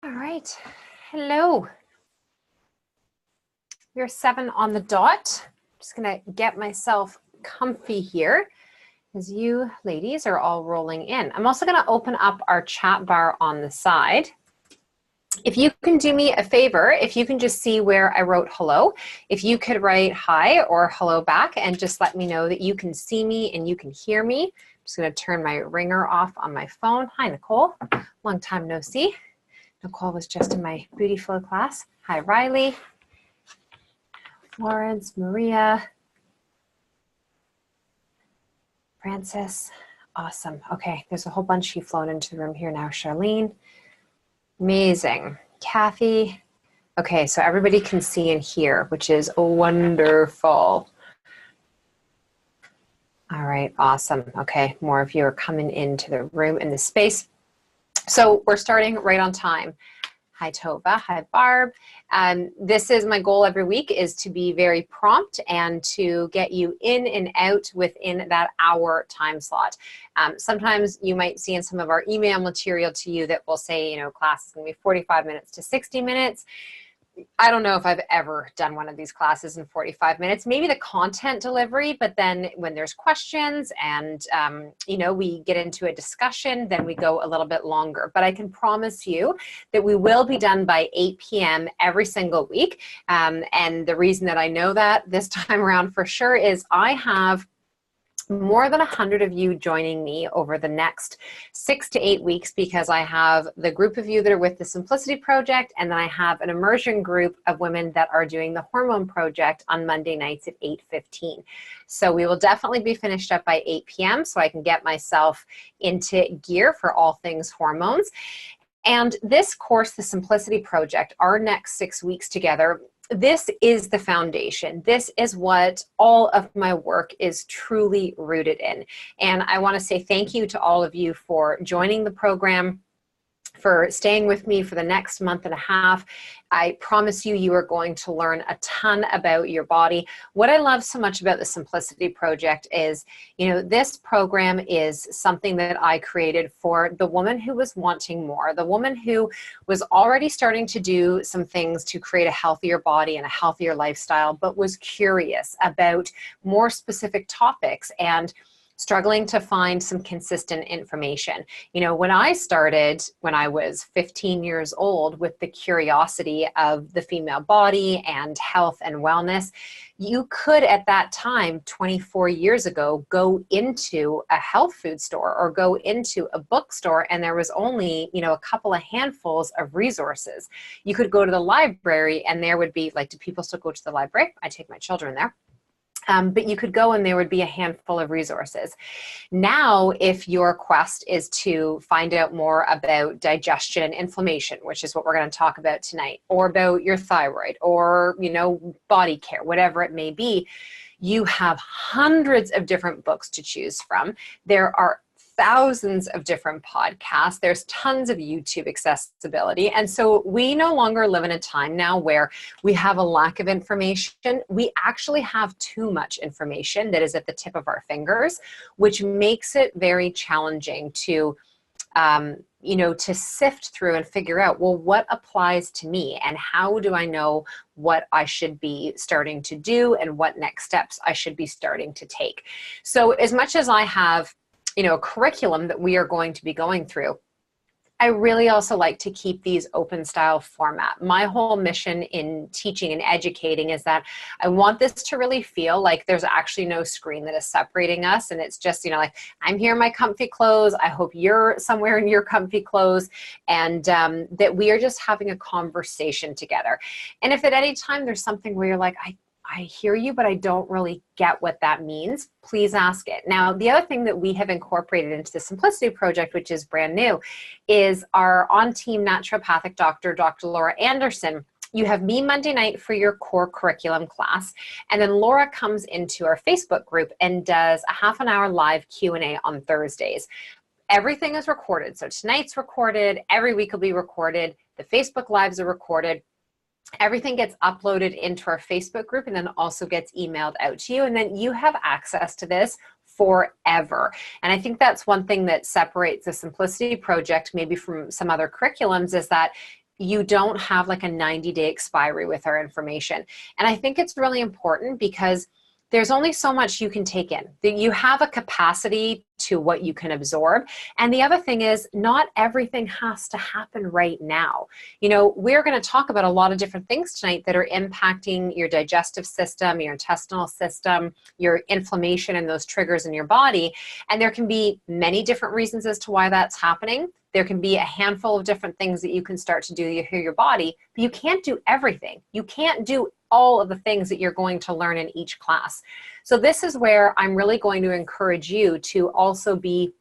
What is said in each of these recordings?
All right, hello. We're 7 on the dot. Just gonna get myself comfy here as you ladies are all rolling in. I'm also gonna open up our chat bar on the side. If you can do me a favor, if you can just see where I wrote hello, if you could write hi or hello back and just let me know that you can see me and you can hear me. I'm just gonna turn my ringer off on my phone. Hi, Nicole, long time no see. Nicole was just in my Beauty Flow class. Hi, Riley, Florence, Maria, Francis. Awesome. Okay, there's a whole bunch of you flown into the room here now. Charlene, amazing. Kathy. Okay, so everybody can see and hear, which is wonderful. All right, awesome. Okay, more of you are coming into the room in the space. So we're starting right on time. Hi, Tova. Hi, Barb. This is my goal every week, is to be very prompt and to get you in and out within that hour time slot. Sometimes you might see in some of our email material to you that will say, you know, class is going to be 45 minutes to 60 minutes. I don't know if I've ever done one of these classes in 45 minutes, maybe the content delivery, but then when there's questions and, you know, we get into a discussion, then we go a little bit longer. But I can promise you that we will be done by 8 p.m. every single week. And the reason that I know that this time around for sure is I have more than 100 of you joining me over the next 6 to 8 weeks, because I have the group of you that are with the Simplicity Project, and then I have an immersion group of women that are doing the Hormone Project on Monday nights at 8:15. So we will definitely be finished up by 8 p.m. so I can get myself into gear for all things hormones. And this course, the Simplicity Project, our next 6 weeks together, this is the foundation. This is what all of my work is truly rooted in. And I want to say thank you to all of you for joining the program, for staying with me for the next month and a half. I promise you, you are going to learn a ton about your body. What I love so much about the Simplicity Project is, you know, this program is something that I created for the woman who was wanting more, the woman who was already starting to do some things to create a healthier body and a healthier lifestyle, but was curious about more specific topics and struggling to find some consistent information. You know, when I started, when I was 15 years old, with the curiosity of the female body and health and wellness, you could at that time, 24 years ago, go into a health food store or go into a bookstore, and there was only, you know, a couple of handfuls of resources. You could go to the library and there would be, like, do people still go to the library? I take my children there. But you could go and there would be a handful of resources. Now, if your quest is to find out more about digestion and inflammation, which is what we're going to talk about tonight, or about your thyroid, or, you know, body care, whatever it may be, you have hundreds of different books to choose from. There are thousands of different podcasts. There's tons of YouTube accessibility. And so we no longer live in a time now where we have a lack of information. We actually have too much information that is at the tip of our fingers, which makes it very challenging to, you know, to sift through and figure out, well, what applies to me and how do I know what I should be starting to do and what next steps I should be starting to take. So as much as I have, you know, a curriculum that we are going to be going through, I really also like to keep these open style format. My whole mission in teaching and educating is that I want this to really feel like there's actually no screen that is separating us. And it's just, you know, like, I'm here in my comfy clothes. I hope you're somewhere in your comfy clothes, and that we are just having a conversation together. And if at any time there's something where you're like, I hear you, but I don't really get what that means, please ask it. Now, the other thing that we have incorporated into the Simplicity Project, which is brand new, is our on-team naturopathic doctor, Dr. Laura Anderson. You have me Monday night for your core curriculum class, and then Laura comes into our Facebook group and does a half-an-hour live Q&A on Thursdays. Everything is recorded. So tonight's recorded, every week will be recorded, the Facebook Lives are recorded. Everything gets uploaded into our Facebook group and then also gets emailed out to you. And then you have access to this forever. And I think that's one thing that separates the Simplicity Project maybe from some other curriculums, is that you don't have like a 90-day expiry with our information. And I think it's really important because there's only so much you can take in. You have a capacity to what you can absorb. And the other thing is, not everything has to happen right now. You know, we're going to talk about a lot of different things tonight that are impacting your digestive system, your intestinal system, your inflammation, and those triggers in your body. And there can be many different reasons as to why that's happening. There can be a handful of different things that you can start to do through your body, but you can't do everything. You can't do all of the things that you're going to learn in each class. So this is where I'm really going to encourage you to also be,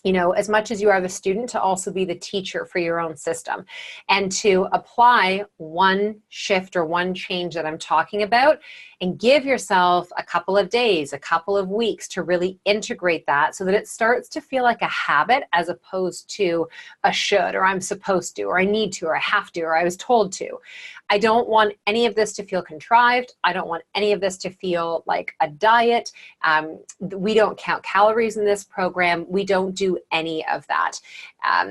you know, as much as you are the student, to also be the teacher for your own system and to apply one shift or one change that I'm talking about and give yourself a couple of days, a couple of weeks to really integrate that so that it starts to feel like a habit as opposed to a should, or I'm supposed to, or I need to, or I have to, or I was told to. I don't want any of this to feel contrived. I don't want any of this to feel like a diet. We don't count calories in this program. We don't do any of that.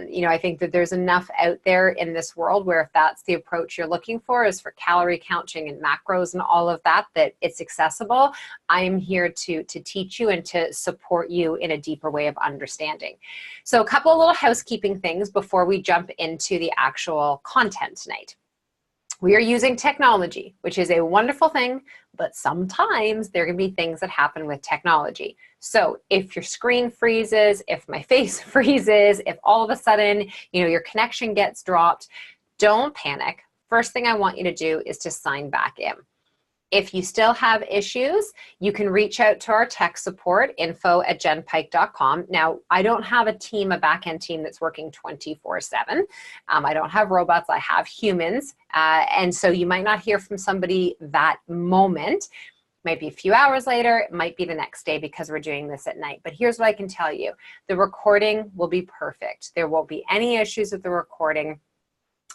You know, I think that there's enough out there in this world where if that's the approach you're looking for, is for calorie counting and macros and all of that, that it's accessible. I'm here to teach you and to support you in a deeper way of understanding. So a couple of little housekeeping things before we jump into the actual content tonight. We are using technology, which is a wonderful thing, but sometimes there can be things that happen with technology. So if your screen freezes, if my face freezes, if all of a sudden, you know, your connection gets dropped, don't panic. First thing I want you to do is to sign back in. If you still have issues, you can reach out to our tech support, info@jenpike.com. Now, I don't have a team, a back-end team that's working 24/7. I don't have robots, I have humans. And so you might not hear from somebody that moment. Might be a few hours later, it might be the next day because we're doing this at night. But here's what I can tell you. The recording will be perfect. There won't be any issues with the recording.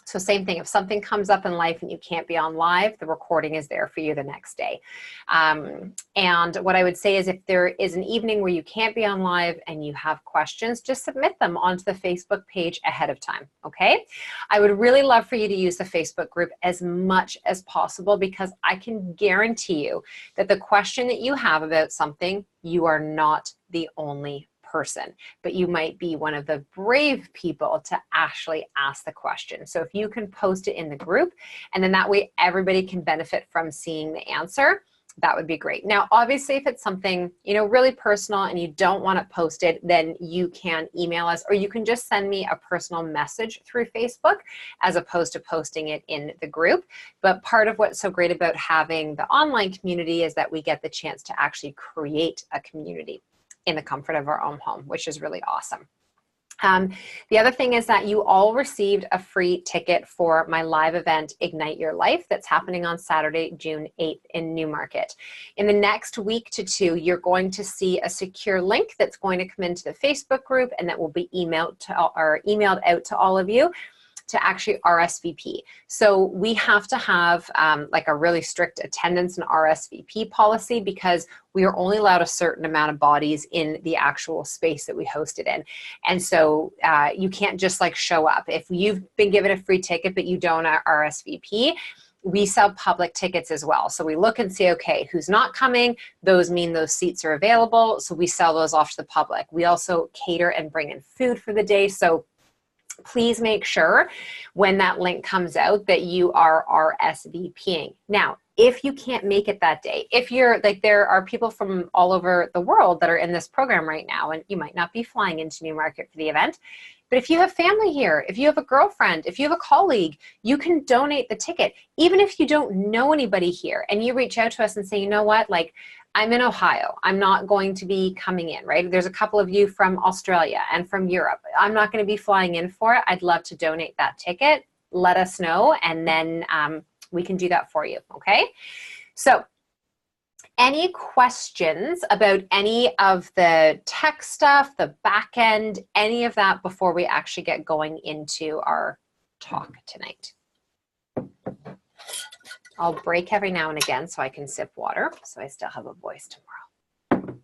So same thing, if something comes up in life and you can't be on live, the recording is there for you the next day. And what I would say is if there is an evening where you can't be on live and you have questions, just submit them onto the Facebook page ahead of time, okay? I would really love for you to use the Facebook group as much as possible because I can guarantee you that the question that you have about something, you are not the only person, but you might be one of the brave people to actually ask the question. So if you can post it in the group, and then that way everybody can benefit from seeing the answer, that would be great. Now, obviously, if it's something, you know, really personal and you don't want it posted, then you can email us, or you can just send me a personal message through Facebook as opposed to posting it in the group. But part of what's so great about having the online community is that we get the chance to actually create a community in the comfort of our own home, which is really awesome. The other thing is that you all received a free ticket for my live event, Ignite Your Life, that's happening on Saturday, June 8th in Newmarket. In the next week to two, you're going to see a secure link that's going to come into the Facebook group and that will be emailed out to all of you to actually RSVP. So we have to have like a really strict attendance and RSVP policy because we are only allowed a certain amount of bodies in the actual space that we host it in. And so you can't just like show up. If you've been given a free ticket but you don't RSVP, we sell public tickets as well. So we look and see, okay, who's not coming? Those mean those seats are available. So we sell those off to the public. We also cater and bring in food for the day. So please make sure when that link comes out that you are RSVPing. Now, if you can't make it that day, if you're like, there are people from all over the world that are in this program right now, and you might not be flying into Newmarket for the event, but if you have family here, if you have a girlfriend, if you have a colleague, you can donate the ticket. Even if you don't know anybody here and you reach out to us and say, you know what, like, I'm in Ohio. I'm not going to be coming in, right? There's a couple of you from Australia and from Europe. I'm not going to be flying in for it. I'd love to donate that ticket. Let us know, and then we can do that for you, okay? So any questions about any of the tech stuff, the back end, any of that before we actually get going into our talk tonight? I'll break every now and again so I can sip water, so I still have a voice tomorrow.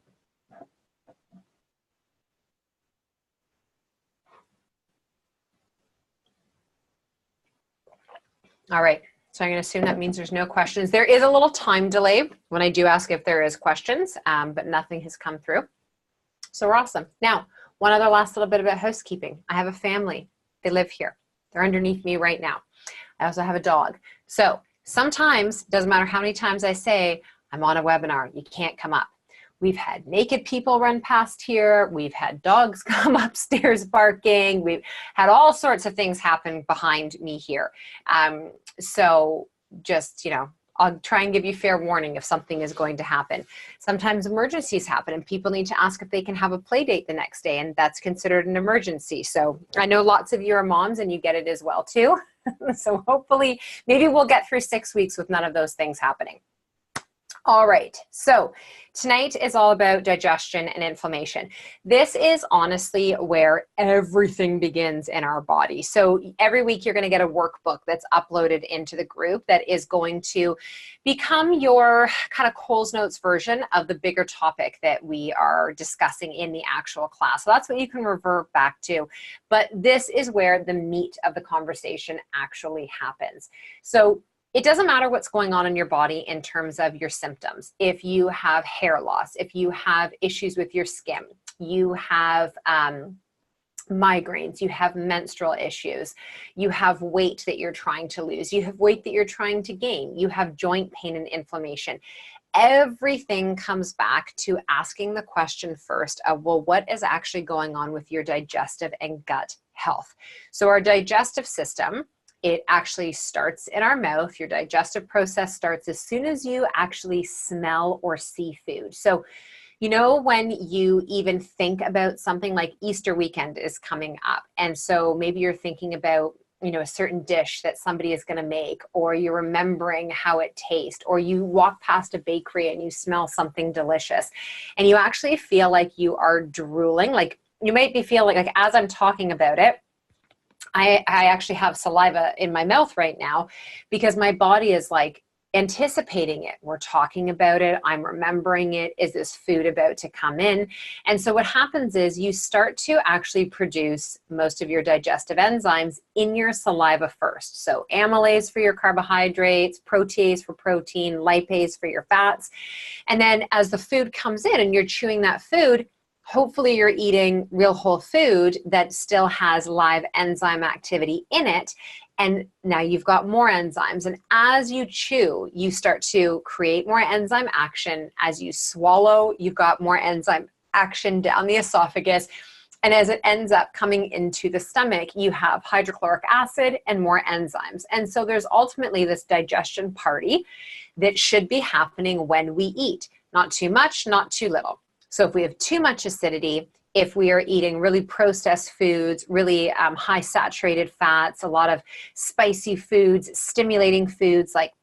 All right. So I'm going to assume that means there's no questions. There is a little time delay when I do ask if there is questions, but nothing has come through. So we're awesome. Now, one other last little bit about housekeeping. I have a family. They live here. They're underneath me right now. I also have a dog. So sometimes, doesn't matter how many times I say, I'm on a webinar, you can't come up. We've had naked people run past here. We've had dogs come upstairs barking. We've had all sorts of things happen behind me here. So just, you know, I'll try and give you fair warning if something is going to happen. Sometimes emergencies happen and people need to ask if they can have a play date the next day, and that's considered an emergency. So I know lots of you are moms and you get it as well too. So hopefully, maybe we'll get through 6 weeks with none of those things happening. All right, so tonight is all about digestion and inflammation. This is honestly where everything begins in our body. So every week you're going to get a workbook that's uploaded into the group that is going to become your kind of Coles Notes version of the bigger topic that we are discussing in the actual class. So that's what you can revert back to. But this is where the meat of the conversation actually happens. So it doesn't matter what's going on in your body in terms of your symptoms. If you have hair loss, if you have issues with your skin, you have migraines, you have menstrual issues, you have weight that you're trying to lose, you have weight that you're trying to gain, you have joint pain and inflammation. Everything comes back to asking the question first of, well, what is actually going on with your digestive and gut health? So our digestive system, it actually starts in our mouth. Your digestive process starts as soon as you actually smell or see food. So, you know, when you even think about something like Easter weekend is coming up, and so maybe you're thinking about, you know, a certain dish that somebody is going to make, or you're remembering how it tastes, or you walk past a bakery and you smell something delicious, and you actually feel like you are drooling. Like you might be feeling like as I'm talking about it, I actually have saliva in my mouth right now because my body is like anticipating it. We're talking about it. I'm remembering it. Is this food about to come in? And so what happens is you start to actually produce most of your digestive enzymes in your saliva first. So amylase for your carbohydrates, protease for protein, lipase for your fats. And then as the food comes in and you're chewing that food, hopefully you're eating real whole food that still has live enzyme activity in it. And now you've got more enzymes. And as you chew, you start to create more enzyme action. As you swallow, you've got more enzyme action down the esophagus. And as it ends up coming into the stomach, you have hydrochloric acid and more enzymes. And so there's ultimately this digestion party that should be happening when we eat. Not too much, not too little. So if we have too much acidity, if we are eating really processed foods, really high saturated fats, a lot of spicy foods, stimulating foods like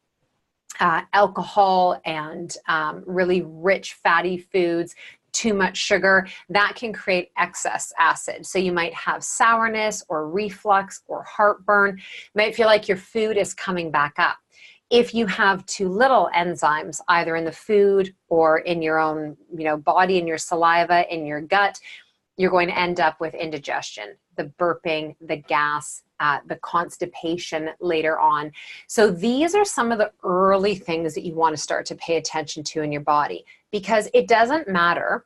alcohol and really rich fatty foods, too much sugar, that can create excess acid. So you might have sourness or reflux or heartburn. You might feel like your food is coming back up. If you have too little enzymes, either in the food or in your own, you know, body, in your saliva, in your gut, you're going to end up with indigestion, the burping, the gas, the constipation later on. So these are some of the early things that you want to start to pay attention to in your body, because it doesn't matter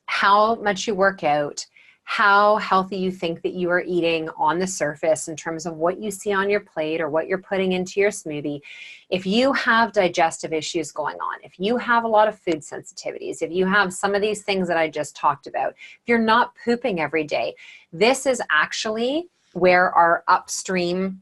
how much you work out, how healthy you think that you are eating on the surface in terms of what you see on your plate or what you're putting into your smoothie. If you have digestive issues going on, if you have a lot of food sensitivities, if you have some of these things that I just talked about, if you're not pooping every day, this is actually where our upstream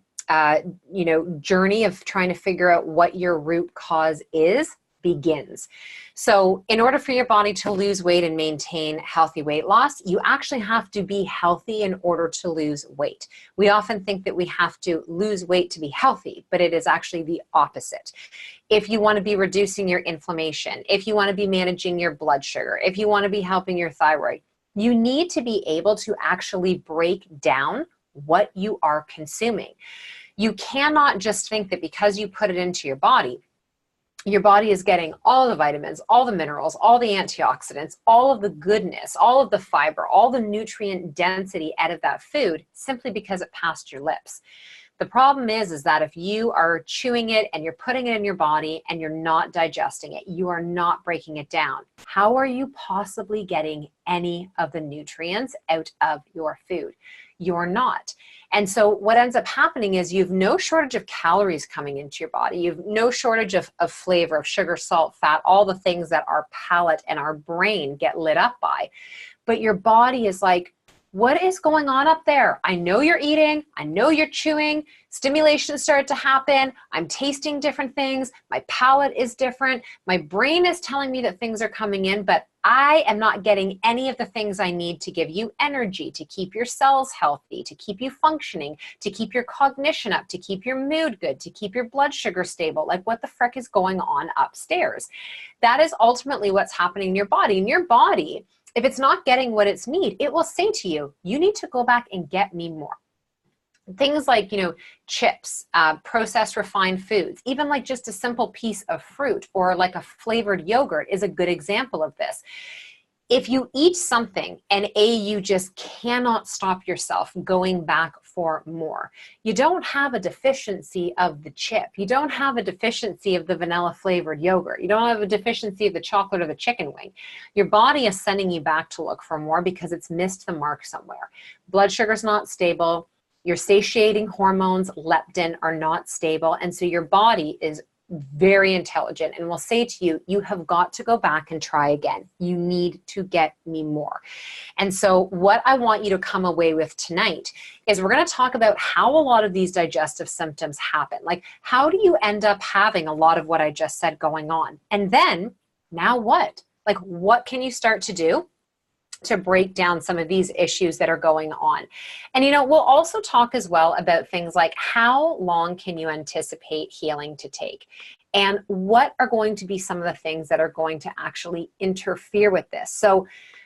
journey of trying to figure out what your root cause is begins. So in order for your body to lose weight and maintain healthy weight loss, you actually have to be healthy in order to lose weight. We often think that we have to lose weight to be healthy, but it is actually the opposite. If you want to be reducing your inflammation, if you want to be managing your blood sugar, if you want to be helping your thyroid, you need to be able to actually break down what you are consuming. You cannot just think that because you put it into your body is getting all the vitamins, all the minerals, all the antioxidants, all of the goodness, all of the fiber, all the nutrient density out of that food simply because it passed your lips. The problem is that if you are chewing it and you're putting it in your body and you're not digesting it, you are not breaking it down. How are you possibly getting any of the nutrients out of your food? You're not. And so what ends up happening is you have no shortage of calories coming into your body. You have no shortage of flavor, of sugar, salt, fat, all the things that our palate and our brain get lit up by. But your body is like, what is going on up there? I know you're eating. I know you're chewing. Stimulation started to happen. I'm tasting different things. My palate is different. My brain is telling me that things are coming in, but I am not getting any of the things I need to give you energy, to keep your cells healthy, to keep you functioning, to keep your cognition up, to keep your mood good, to keep your blood sugar stable. Like, what the frick is going on upstairs? That is ultimately what's happening in your body. And your body, if it's not getting what it's need, it will say to you, you need to go back and get me more. Things like, chips, processed refined foods, even like just a simple piece of fruit or like a flavored yogurt is a good example of this. If you eat something and you just cannot stop yourself going back for more, you don't have a deficiency of the chip. You don't have a deficiency of the vanilla flavored yogurt. You don't have a deficiency of the chocolate or the chicken wing. Your body is sending you back to look for more because it's missed the mark somewhere. Blood sugar's not stable. Your satiating hormones, leptin, are not stable. And so your body is very intelligent and will say to you, you have got to go back and try again. You need to get me more. And so what I want you to come away with tonight is we're going to talk about how a lot of these digestive symptoms happen. Like, how do you end up having a lot of what I just said going on? And then, now what? Like, what can you start to do to break down some of these issues that are going on? And, we'll also talk as well about things like how long can you anticipate healing to take? And what are going to be some of the things that are going to actually interfere with this? So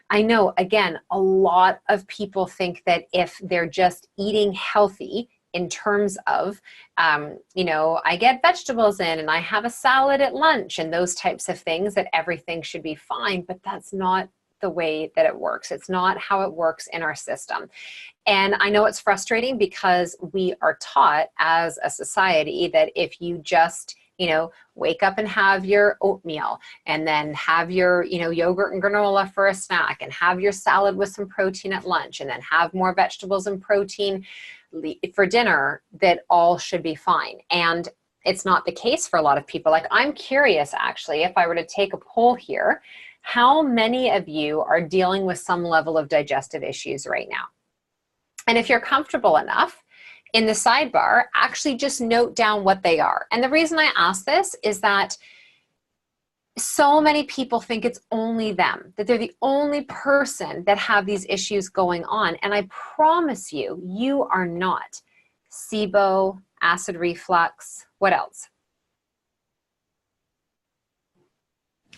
I know, again, a lot of people think that if they're just eating healthy in terms of, I get vegetables in and I have a salad at lunch and those types of things, that everything should be fine, but that's not the way that it works. It's not how it works in our system. And I know it's frustrating because we are taught as a society that if you just, wake up and have your oatmeal and then have your, yogurt and granola for a snack and have your salad with some protein at lunch and then have more vegetables and protein for dinner, that all should be fine. And it's not the case for a lot of people. Like, I'm curious, actually, if I were to take a poll here, how many of you are dealing with some level of digestive issues right now? And if you're comfortable enough, in the sidebar, actually just note down what they are. And the reason I ask this is that so many people think it's only them, that they're the only person that have these issues going on. And I promise you, you are not. SIBO, acid reflux, what else?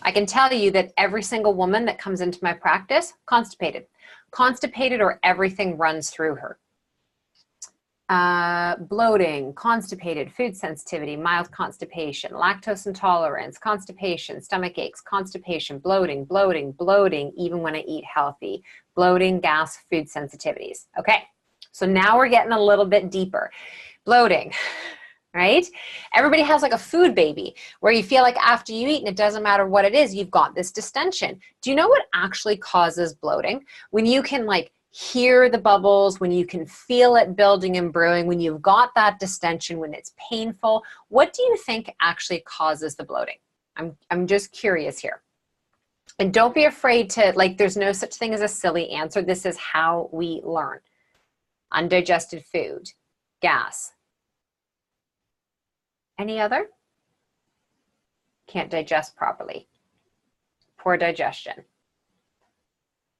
I can tell you that every single woman that comes into my practice, constipated or everything runs through her. Bloating, constipated, food sensitivity, mild constipation, lactose intolerance, constipation, stomach aches, constipation, bloating, even when I eat healthy, bloating, gas, food sensitivities. Okay, so now we're getting a little bit deeper. Bloating. Right? Everybody has like a food baby where you feel like after you eat and it doesn't matter what it is, you've got this distension. Do you know what actually causes bloating? When you can like hear the bubbles, when you can feel it building and brewing, when you've got that distension, when it's painful, what do you think actually causes the bloating? I'm just curious here. And don't be afraid to, like, there's no such thing as a silly answer. This is how we learn. Undigested food, gas. Any other? Can't digest properly. Poor digestion.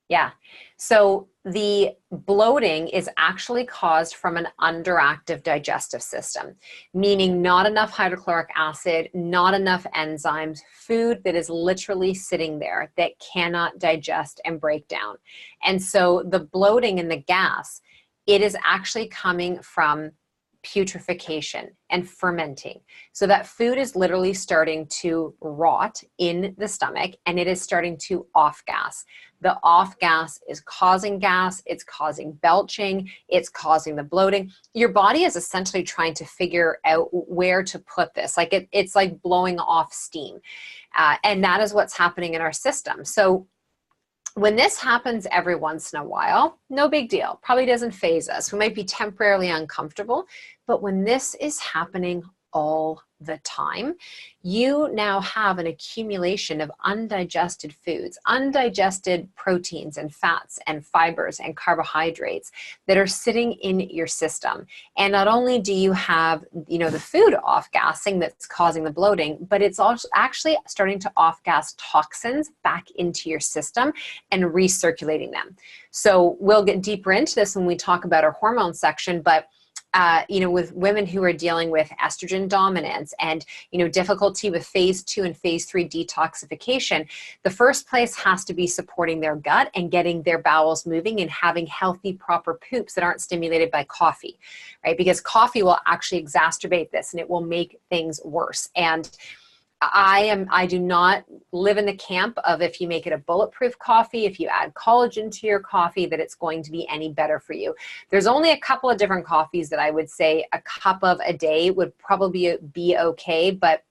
Yeah. So the bloating is actually caused from an underactive digestive system, meaning not enough hydrochloric acid, not enough enzymes, food that is literally sitting there that cannot digest and break down. And so the bloating and the gas, it is actually coming from putrefaction and fermenting. So that food is literally starting to rot in the stomach, and it is starting to off gas. The off gas is causing gas, it's causing belching, it's causing the bloating. Your body is essentially trying to figure out where to put this. Like it's like blowing off steam. And that is what's happening in our system. So when this happens every once in a while, no big deal. Probably doesn't faze us. We might be temporarily uncomfortable, but when this is happening all the time, you now have an accumulation of undigested foods, undigested proteins and fats and fibers and carbohydrates that are sitting in your system. And not only do you have, the food off-gassing that's causing the bloating, but it's also actually starting to off-gas toxins back into your system and recirculating them. So we'll get deeper into this when we talk about our hormone section, but with women who are dealing with estrogen dominance and, difficulty with phase 2 and phase 3 detoxification, the first place has to be supporting their gut and getting their bowels moving and having healthy, proper poops that aren't stimulated by coffee, right? Because coffee will actually exacerbate this and it will make things worse. And I do not live in the camp of if you make it a bulletproof coffee, if you add collagen to your coffee, that it's going to be any better for you. There's only a couple of different coffees that I would say a cup of a day would probably be okay, but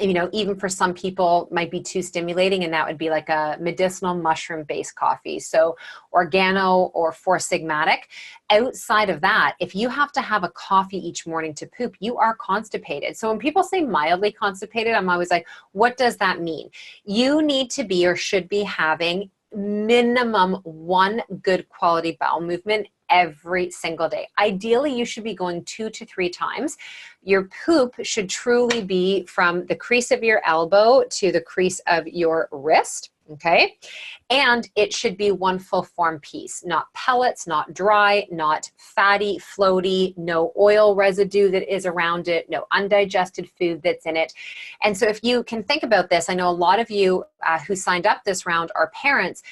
even for some people might be too stimulating, and that would be like a medicinal mushroom-based coffee. So organo or Four Sigmatic. Outside of that, if you have to have a coffee each morning to poop, you are constipated. So when people say mildly constipated, I'm always like, what does that mean? You need to be or should be having minimum one good quality bowel movement every single day. Ideally, you should be going 2 to 3 times. Your poop should truly be from the crease of your elbow to the crease of your wrist, okay? And it should be one full form piece, not pellets, not dry, not fatty, floaty, no oil residue that is around it, no undigested food that's in it. And so if you can think about this, I know a lot of you who signed up this round are parents.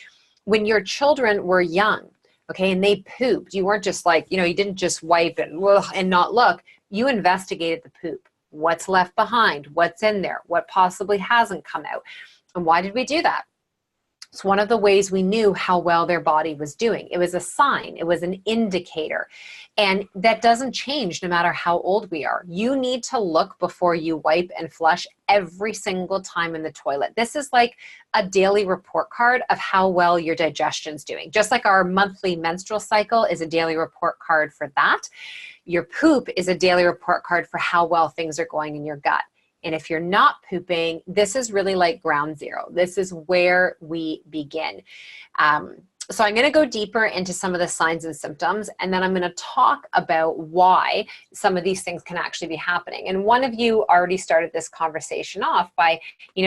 When your children were young, okay, and they pooped, you weren't just like, you didn't just wipe and not look. You investigated the poop. What's left behind? What's in there? What possibly hasn't come out? And why did we do that? It's one of the ways we knew how well their body was doing. It was a sign. It was an indicator. And that doesn't change no matter how old we are. You need to look before you wipe and flush every single time in the toilet. This is like a daily report card of how well your digestion's doing. Just like our monthly menstrual cycle is a daily report card for that, your poop is a daily report card for how well things are going in your gut. And if you're not pooping, this is really like ground zero. This is where we begin. So I'm going to go deeper into some of the signs and symptoms, and then I'm going to talk about why some of these things can actually be happening. And one of you already started this conversation off by,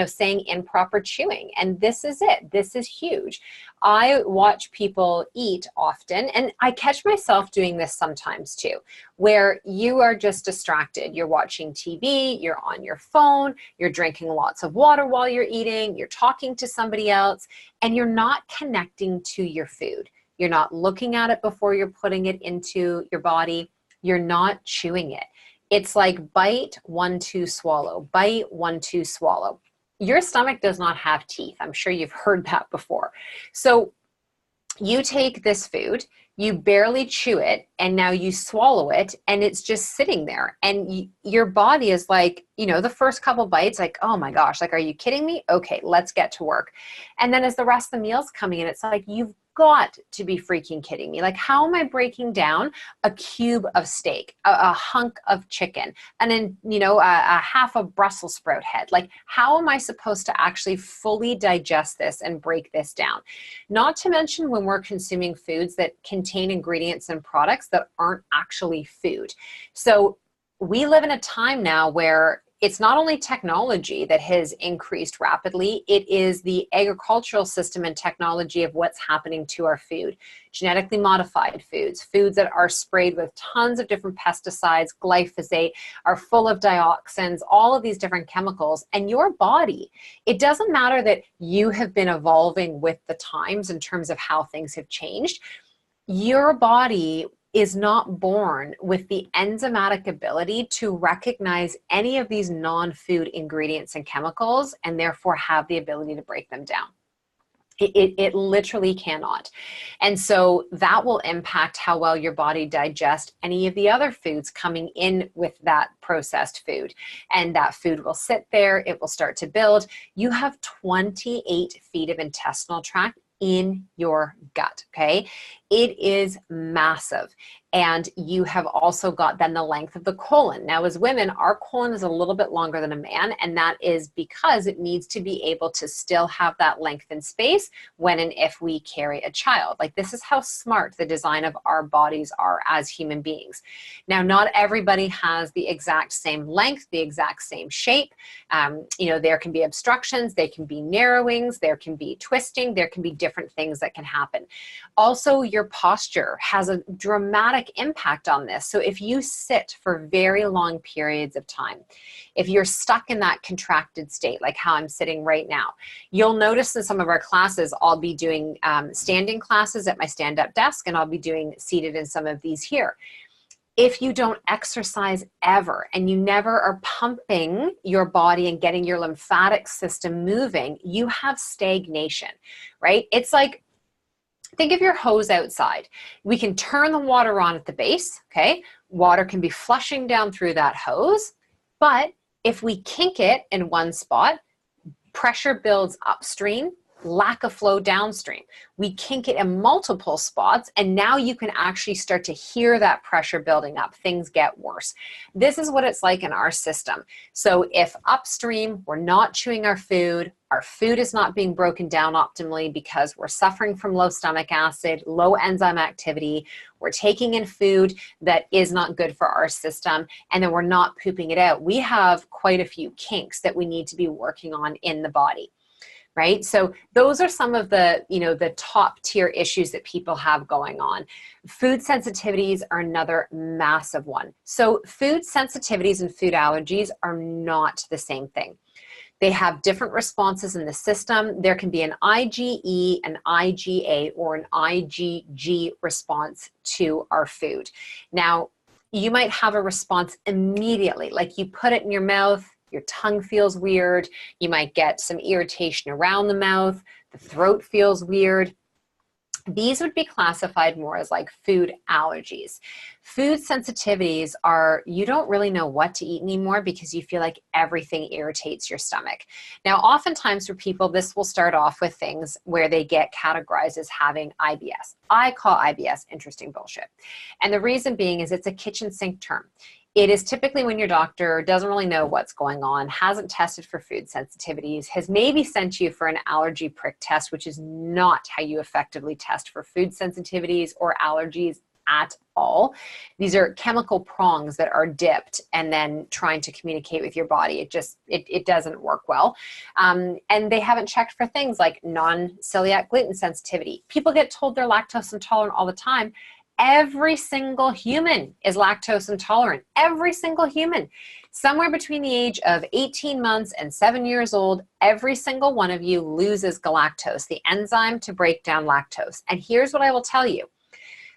saying improper chewing. And this is it. This is huge. I watch people eat often, and I catch myself doing this sometimes too, where you are just distracted. You're watching TV, you're on your phone, you're drinking lots of water while you're eating, you're talking to somebody else, and you're not connecting to your food. You're not looking at it before you're putting it into your body. You're not chewing it. It's like bite, 1, 2, swallow, bite, 1, 2, swallow. Your stomach does not have teeth. I'm sure you've heard that before. So you take this food, you barely chew it, and now you swallow it, and it's just sitting there. And your body is like, the first couple bites, like, oh my gosh, like, are you kidding me? Okay, let's get to work. And then as the rest of the meal's coming in, it's like, you've got to be freaking kidding me. Like, how am I breaking down a cube of steak, a hunk of chicken, and then, a half a Brussels sprout head? Like, how am I supposed to actually fully digest this and break this down? Not to mention when we're consuming foods that contain ingredients and products that aren't actually food. So we live in a time now where it's not only technology that has increased rapidly, it is the agricultural system and technology of what's happening to our food. Genetically modified foods, foods that are sprayed with tons of different pesticides, glyphosate, are full of dioxins, all of these different chemicals. And your body, it doesn't matter that you have been evolving with the times in terms of how things have changed. Your body is not born with the enzymatic ability to recognize any of these non-food ingredients and chemicals, and therefore have the ability to break them down. It literally cannot. And so that will impact how well your body digests any of the other foods coming in with that processed food. And that food will sit there, it will start to build. You have 28 feet of intestinal tract in your gut, okay? It is massive. And you have also got then the length of the colon. Now, as women, our colon is a little bit longer than a man, and that is because it needs to be able to still have that length and space when and if we carry a child. Like, this is how smart the design of our bodies are as human beings. Now, not everybody has the exact same length, the exact same shape. You know, there can be obstructions, there can be narrowings, there can be twisting, there can be different things that can happen. Also, your posture has a dramatic impact on this. So if you sit for very long periods of time, if you're stuck in that contracted state, like how I'm sitting right now, you'll notice in some of our classes, I'll be doing standing classes at my stand-up desk, and I'll be doing seated in some of these here. If you don't exercise ever, and you never are pumping your body and getting your lymphatic system moving, you have stagnation, right? It's like, think of your hose outside. We can turn the water on at the base, okay? Water can be flushing down through that hose, but if we kink it in one spot, pressure builds upstream, lack of flow downstream. We kink it in multiple spots, and now you can actually start to hear that pressure building up. Things get worse. This is what it's like in our system. So if upstream, we're not chewing our food is not being broken down optimally because we're suffering from low stomach acid, low enzyme activity, we're taking in food that is not good for our system, and then we're not pooping it out. We have quite a few kinks that we need to be working on in the body. Right? So those are some of the, you know, the top tier issues that people have going on. Food sensitivities are another massive one. So food sensitivities and food allergies are not the same thing. They have different responses in the system. There can be an IgE, an IgA, or an IgG response to our food. Now, you might have a response immediately, like you put it in your mouth, your tongue feels weird, you might get some irritation around the mouth, the throat feels weird. These would be classified more as like food allergies. Food sensitivities are, you don't really know what to eat anymore because you feel like everything irritates your stomach. Now, oftentimes for people, this will start off with things where they get categorized as having IBS. I call IBS interesting bullshit. And the reason being is it's a kitchen sink term. It is typically when your doctor doesn't really know what's going on, hasn't tested for food sensitivities, has maybe sent you for an allergy prick test, which is not how you effectively test for food sensitivities or allergies at all. These are chemical prongs that are dipped and then trying to communicate with your body. It doesn't work well. And they haven't checked for things like non-celiac gluten sensitivity. People get told they're lactose intolerant all the time. Every single human is lactose intolerant. Every single human. Somewhere between the age of 18 months and 7 years old, every single one of you loses galactose, the enzyme to break down lactose. And here's what I will tell you.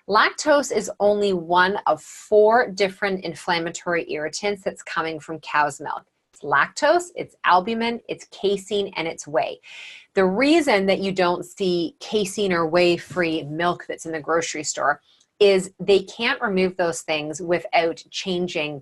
Lactose is only one of 4 different inflammatory irritants that's coming from cow's milk. It's lactose, it's albumin, it's casein, and it's whey. The reason that you don't see casein or whey-free milk that's in the grocery store is they can't remove those things without changing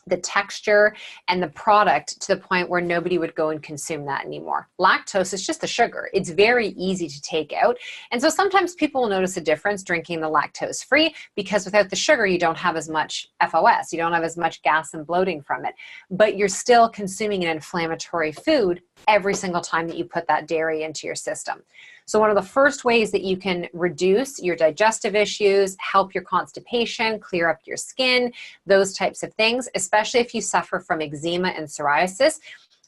the texture and the product to the point where nobody would go and consume that anymore. Lactose is just the sugar. It's very easy to take out. And so sometimes people will notice a difference drinking the lactose free because without the sugar, you don't have as much FOS. You don't have as much gas and bloating from it, but you're still consuming an inflammatory food every single time that you put that dairy into your system. So one of the first ways that you can reduce your digestive issues, help your constipation, clear up your skin, those types of things, especially if you suffer from eczema and psoriasis,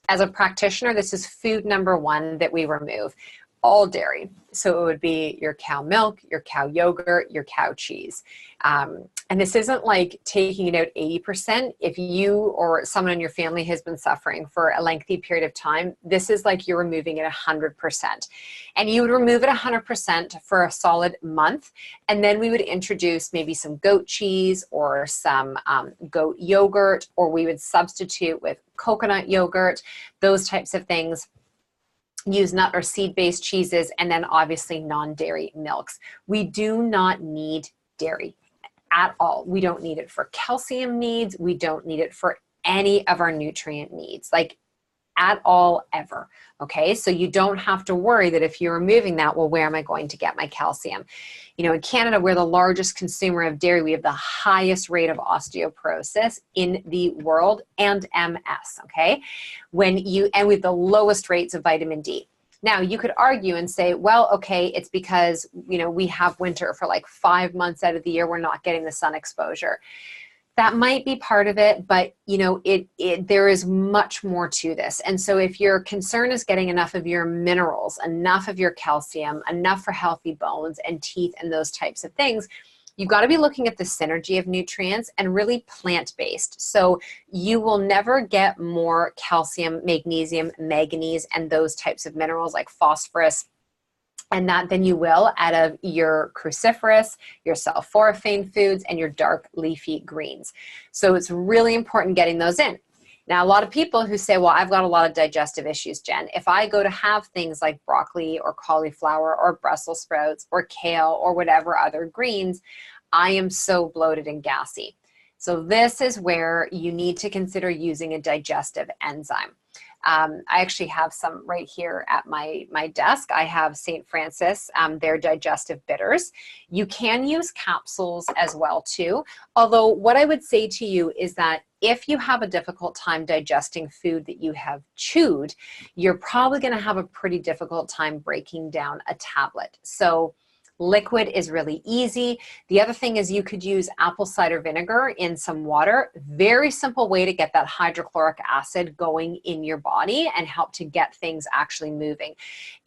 as a practitioner, this is food number 1 that we remove. all dairy. So it would be your cow milk, your cow yogurt, your cow cheese. And this isn't like taking it out 80%. If you or someone in your family has been suffering for a lengthy period of time, this is like you're removing it 100%. And you would remove it 100% for a solid month. And then we would introduce maybe some goat cheese or some goat yogurt, or we would substitute with coconut yogurt, those types of things. Use nut or seed-based cheeses, and then obviously non-dairy milks. We do not need dairy at all. We don't need it for calcium needs. We don't need it for any of our nutrient needs, like at all, ever. Okay, so you don't have to worry that if you're removing that, well, where am I going to get my calcium? You know, in Canada, we're the largest consumer of dairy. We have the highest rate of osteoporosis in the world, and MS, okay? And we have the lowest rates of vitamin D. Now, you could argue and say, well, okay, it's because, you know, we have winter for like 5 months out of the year. We're not getting the sun exposure. That might be part of it, but you know, there is much more to this. And so if your concern is getting enough of your minerals, enough of your calcium, enough for healthy bones and teeth and those types of things, you've got to be looking at the synergy of nutrients and really plant-based. So you will never get more calcium, magnesium, manganese, and those types of minerals like phosphorus and that than you will out of your cruciferous, your sulforaphane foods, and your dark leafy greens. So it's really important getting those in. Now, a lot of people who say, well, I've got a lot of digestive issues, Jen. If I go to have things like broccoli or cauliflower or Brussels sprouts or kale or whatever other greens, I am so bloated and gassy. So this is where you need to consider using a digestive enzyme. I actually have some right here at my desk. I have St. Francis, their digestive bitters. You can use capsules as well too. Although what I would say to you is that if you have a difficult time digesting food that you have chewed, you're probably going to have a pretty difficult time breaking down a tablet. So liquid is really easy. The other thing is you could use apple cider vinegar in some water. Very simple way to get that hydrochloric acid going in your body and help to get things actually moving.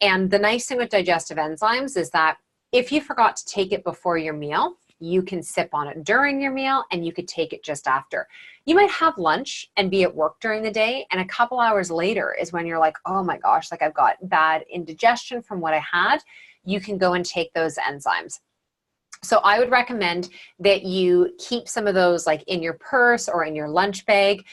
And the nice thing with digestive enzymes is that if you forgot to take it before your meal, you can sip on it during your meal and you could take it just after. You might have lunch and be at work during the day, and a couple hours later is when you're like, oh my gosh, like I've got bad indigestion from what I had. You can go and take those enzymes. So I would recommend that you keep some of those like in your purse or in your lunch bag.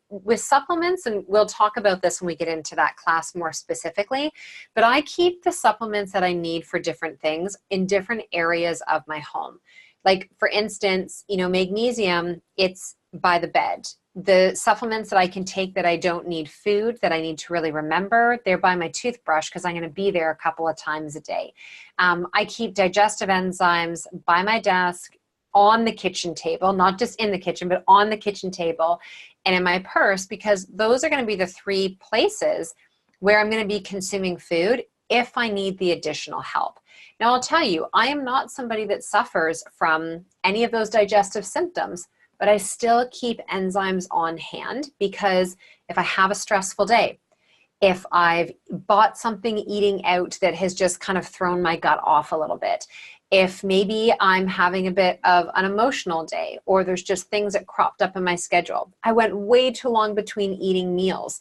With supplements, and we'll talk about this when we get into that class more specifically, but I keep the supplements that I need for different things in different areas of my home. Like for instance, you know, magnesium, it's by the bed. The supplements that I can take that I don't need food, that I need to really remember, they're by my toothbrush because I'm going to be there a couple of times a day. I keep digestive enzymes by my desk, on the kitchen table, not just in the kitchen, but on the kitchen table and in my purse, because those are going to be the 3 places where I'm going to be consuming food if I need the additional help. Now, I'll tell you, I am not somebody that suffers from any of those digestive symptoms, but I still keep enzymes on hand because if I have a stressful day, if I've bought something eating out that has just kind of thrown my gut off a little bit, if maybe I'm having a bit of an emotional day or there's just things that cropped up in my schedule, I went way too long between eating meals,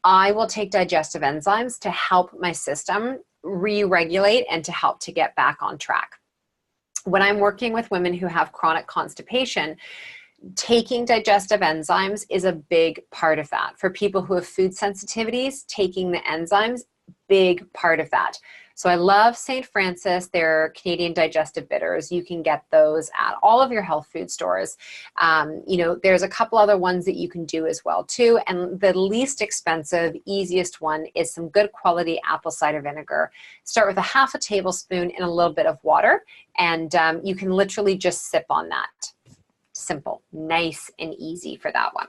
I will take digestive enzymes to help my system re-regulate and to help to get back on track. When I'm working with women who have chronic constipation, taking digestive enzymes is a big part of that. For people who have food sensitivities, taking the enzymes, big part of that. So I love St. Francis, their Canadian digestive bitters. You can get those at all of your health food stores. You know, there's a couple other ones that you can do as well too. And the least expensive, easiest one is some good quality apple cider vinegar. Start with a half a tablespoon in a little bit of water, and you can literally just sip on that. Simple, nice and easy for that one.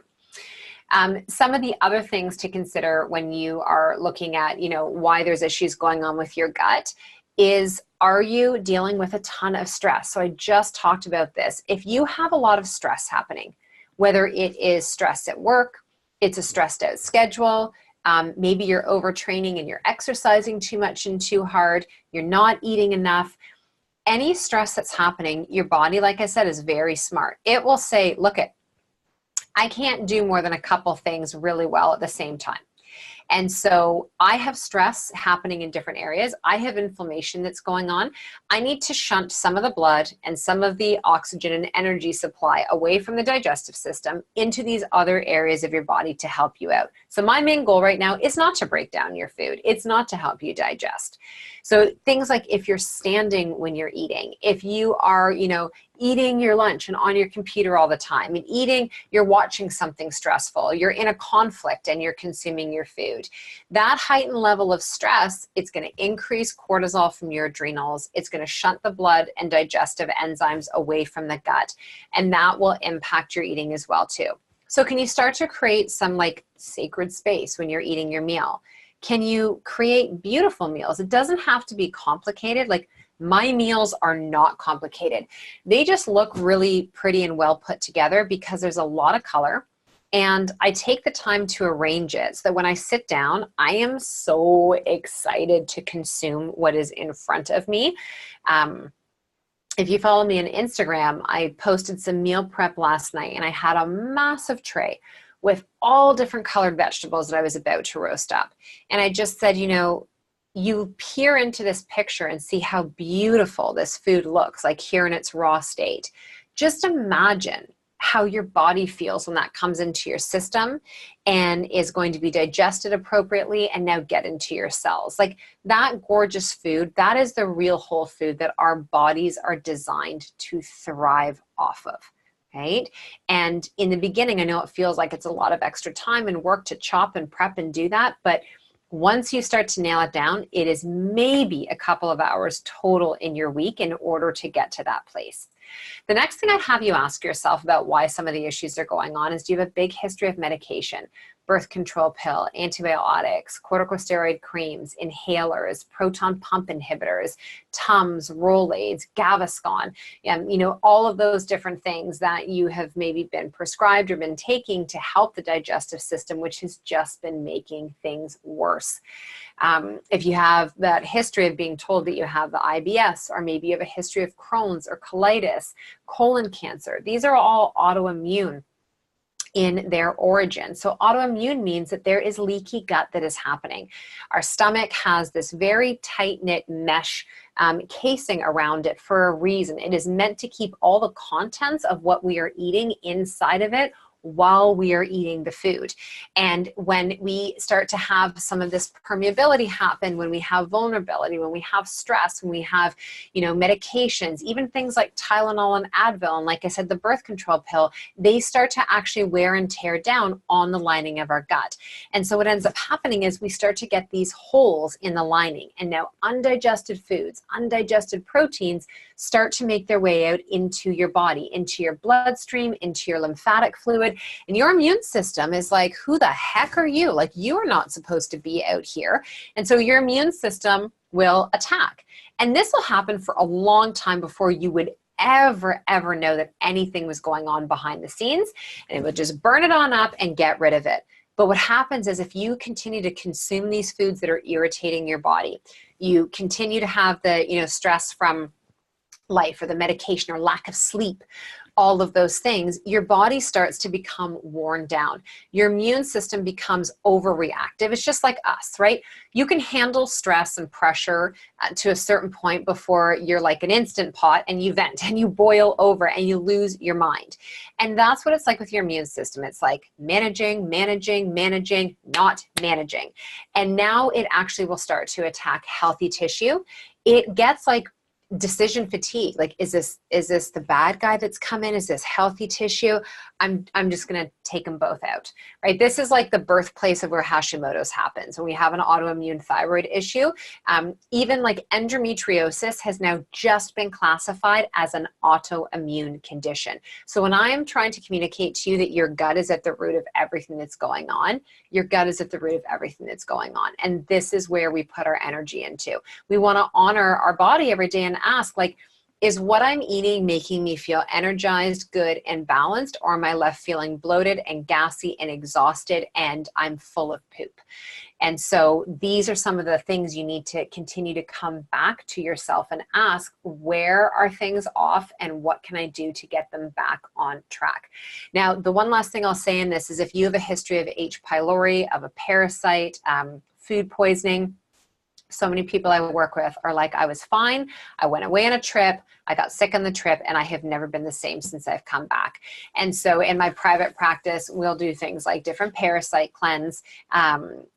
Some of the other things to consider when you are looking at, you know, why there's issues going on with your gut is, are you dealing with a ton of stress? So I just talked about this. If you have a lot of stress happening, whether it is stress at work, it's a stressed out schedule, Maybe you're overtraining and you're exercising too much and too hard. You're not eating enough. Any stress that's happening, your body, like I said, is very smart. It will say, look, I can't do more than a couple things really well at the same time. And so I have stress happening in different areas. I have inflammation that's going on. I need to shunt some of the blood and some of the oxygen and energy supply away from the digestive system into these other areas of your body to help you out. So my main goal right now is not to break down your food. It's not to help you digest. So things like if you're standing when you're eating, if you are, eating your lunch and on your computer all the time and you're watching something stressful, you're in a conflict and you're consuming your food. That heightened level of stress, it's going to increase cortisol from your adrenals. It's going to shunt the blood and digestive enzymes away from the gut. And that will impact your eating as well too. So can you start to create some sacred space when you're eating your meal? Can you create beautiful meals? It doesn't have to be complicated. My meals are not complicated. They just look really pretty and well put together because there's a lot of color. And I take the time to arrange it so that when I sit down, I am so excited to consume what is in front of me. If you follow me on Instagram, I posted some meal prep last night and I had a massive tray with all different colored vegetables that I was about to roast up. And I just said, you peer into this picture and see how beautiful this food looks like here in its raw state. Just imagine how your body feels when that comes into your system and is going to be digested appropriately and now get into your cells. That gorgeous food, that is the real whole food that our bodies are designed to thrive off of. Right? And in the beginning, I know it feels like it's a lot of extra time and work to chop and prep and do that, but once you start to nail it down, it is maybe a couple of hours total in your week in order to get to that place. The next thing I'd have you ask yourself about why some of the issues are going on is, do you have a big history of medication? Birth control pill, antibiotics, corticosteroid creams, inhalers, proton pump inhibitors, Tums, Rolaids, Gaviscon, all of those different things that you have maybe been prescribed or been taking to help the digestive system, which has just been making things worse. If you have that history of being told that you have the IBS, or maybe you have a history of Crohn's or colitis, colon cancer, these are all autoimmune in their origin. So autoimmune means that there is leaky gut that is happening. Our stomach has this very tight-knit mesh casing around it for a reason. It is meant to keep all the contents of what we are eating inside of it while we are eating the food. And when we start to have some of this permeability happen, when we have vulnerability, when we have stress, when we have, medications, even things like Tylenol and Advil, and like I said, the birth control pill, they start to actually wear and tear down on the lining of our gut. And so what ends up happening is we start to get these holes in the lining. And now undigested foods, undigested proteins start to make their way out into your body, into your bloodstream, into your lymphatic fluid. And your immune system is like, who the heck are you? You are not supposed to be out here. And so your immune system will attack. And this will happen for a long time before you would ever know that anything was going on behind the scenes. And it would just burn it on up and get rid of it. But what happens is if you continue to consume these foods that are irritating your body, you continue to have the, stress from life or the medication or lack of sleep, all of those things, your body starts to become worn down. Your immune system becomes overreactive. It's just like us, right? You can handle stress and pressure to a certain point before you're like an instant pot and you vent and you boil over and you lose your mind. And that's what it's like with your immune system. It's like managing, not managing. And now it actually will start to attack healthy tissue. It gets decision fatigue. Is this the bad guy that's come in? Is this healthy tissue? I'm just going to take them both out, right? This is like the birthplace of where Hashimoto's happens. When we have an autoimmune thyroid issue, even endometriosis has now just been classified as an autoimmune condition. So when I am trying to communicate to you that your gut is at the root of everything that's going on, your gut is at the root of everything that's going on. And this is where we put our energy into. We want to honor our body every day and ask, Is what I'm eating making me feel energized, good, and balanced, or am I left feeling bloated and gassy and exhausted and I'm full of poop? And so these are some of the things you need to continue to come back to yourself and ask, where are things off and what can I do to get them back on track? Now, the one last thing I'll say in this is if you have a history of H. pylori, of a parasite, food poisoning, so many people I work with are like, I was fine. I went away on a trip. I got sick on the trip and I have never been the same since I've come back. And so in my private practice, we'll do things like different parasite cleanse,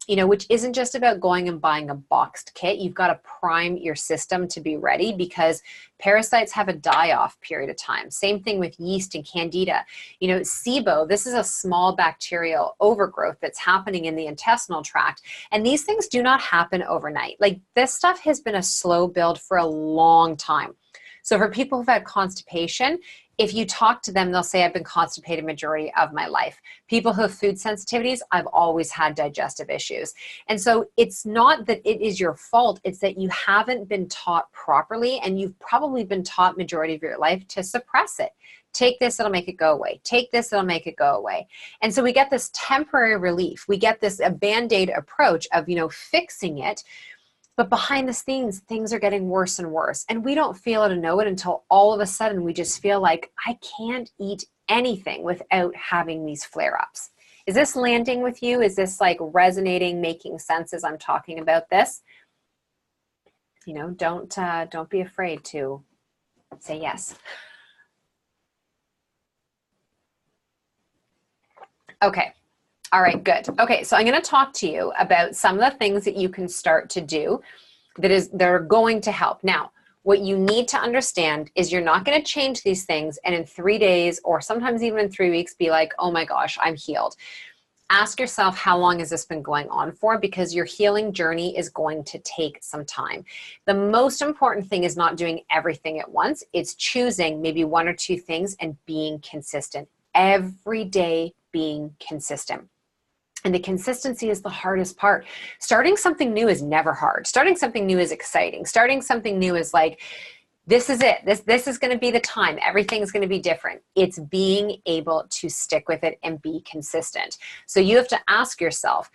which isn't just about going and buying a boxed kit. You've got to prime your system to be ready because parasites have a die-off period of time. Same thing with yeast and candida. SIBO, this is a small bacterial overgrowth that's happening in the intestinal tract. And these things do not happen overnight. Like this stuff has been a slow build for a long time. So for people who've had constipation, if you talk to them, they'll say, I've been constipated majority of my life. People who have food sensitivities, I've always had digestive issues. And so it's not that it is your fault, it's that you haven't been taught properly and you've probably been taught majority of your life to suppress it. Take this, it'll make it go away. Take this, it'll make it go away. And so we get this temporary relief. We get this a Band-Aid approach of, fixing it. But behind the scenes, things are getting worse and worse. And we don't feel it or know it until all of a sudden we just feel like I can't eat anything without having these flare-ups. Is this landing with you? Is this like resonating, making sense as I'm talking about this? Don't be afraid to say yes. Okay. All right, good. Okay, so I'm going to talk to you about some of the things that you can start to do that are going to help. Now, what you need to understand is you're not going to change these things and in 3 days or sometimes even in 3 weeks be like, oh my gosh, I'm healed. Ask yourself, how long has this been going on for? Because your healing journey is going to take some time. The most important thing is not doing everything at once. It's choosing maybe 1 or 2 things and being consistent. Every day being consistent. And the consistency is the hardest part. Starting something new is never hard. Starting something new is exciting. Starting something new is like, this is it. This is going to be the time. Everything's going to be different. It's being able to stick with it and be consistent. So you have to ask yourself,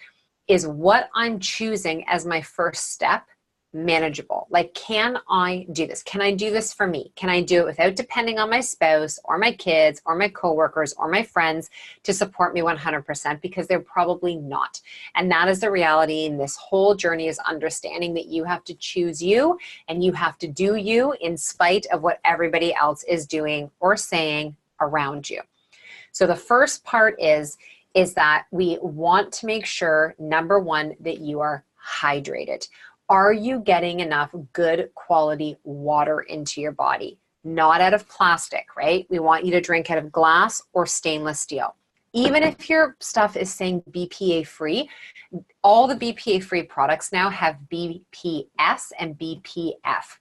is what I'm choosing as my first step manageable? Like, can I do this? Can I do this for me? Can I do it without depending on my spouse or my kids or my coworkers or my friends to support me 100%? Because they're probably not. And that is the reality in this whole journey, is understanding that you have to choose you and you have to do you in spite of what everybody else is doing or saying around you. So the first part is that we want to make sure, number one, that you are hydrated. Are you getting enough good quality water into your body? Not out of plastic, right? We want you to drink out of glass or stainless steel. Even if your stuff is saying BPA free, all the BPA free products now have BPS and BPF,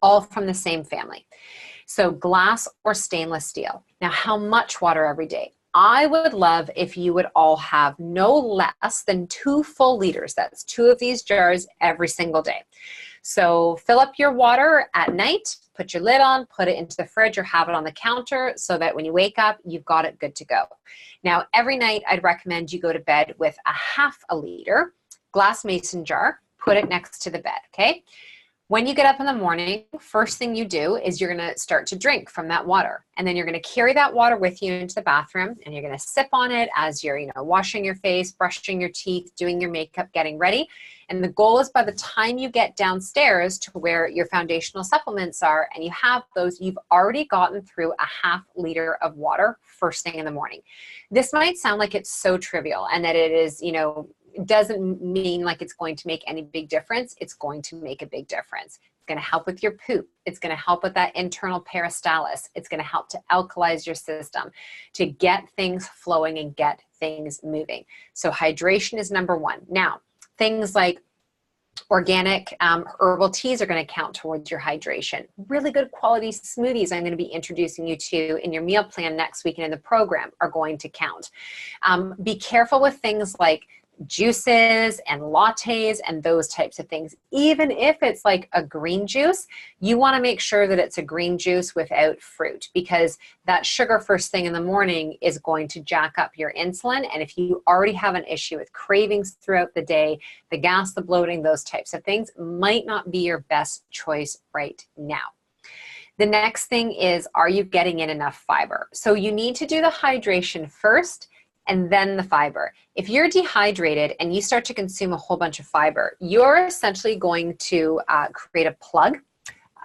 all from the same family. So glass or stainless steel. Now, how much water every day? I would love if you would all have no less than 2 full liters. That's 2 of these jars every single day. So fill up your water at night, put your lid on, put it into the fridge or have it on the counter so that when you wake up, you've got it good to go. Now, every night I'd recommend you go to bed with a 1/2 liter glass mason jar, put it next to the bed, okay? When you get up in the morning, first thing you do is you're going to start to drink from that water. And then you're going to carry that water with you into the bathroom and you're going to sip on it as you're, washing your face, brushing your teeth, doing your makeup, getting ready. And the goal is by the time you get downstairs to where your foundational supplements are and you have those, you've already gotten through a 1/2 liter of water first thing in the morning. This might sound like it's so trivial and that it is, it doesn't mean like it's going to make any big difference. It's going to make a big difference. It's going to help with your poop. It's going to help with that internal peristalsis. It's going to help to alkalize your system, to get things flowing and get things moving. So hydration is number one. Now, things like organic herbal teas are going to count towards your hydration. Really good quality smoothies I'm going to be introducing you to in your meal plan next week and in the program are going to count. Be careful with things like juices and lattes and those types of things. Even if it's like a green juice, you want to make sure that it's a green juice without fruit, because that sugar first thing in the morning is going to jack up your insulin. And if you already have an issue with cravings throughout the day, the gas, the bloating, those types of things might not be your best choice right now. The next thing is, are you getting in enough fiber? So you need to do the hydration first and then the fiber. If you're dehydrated and you start to consume a whole bunch of fiber, you're essentially going to create a plug,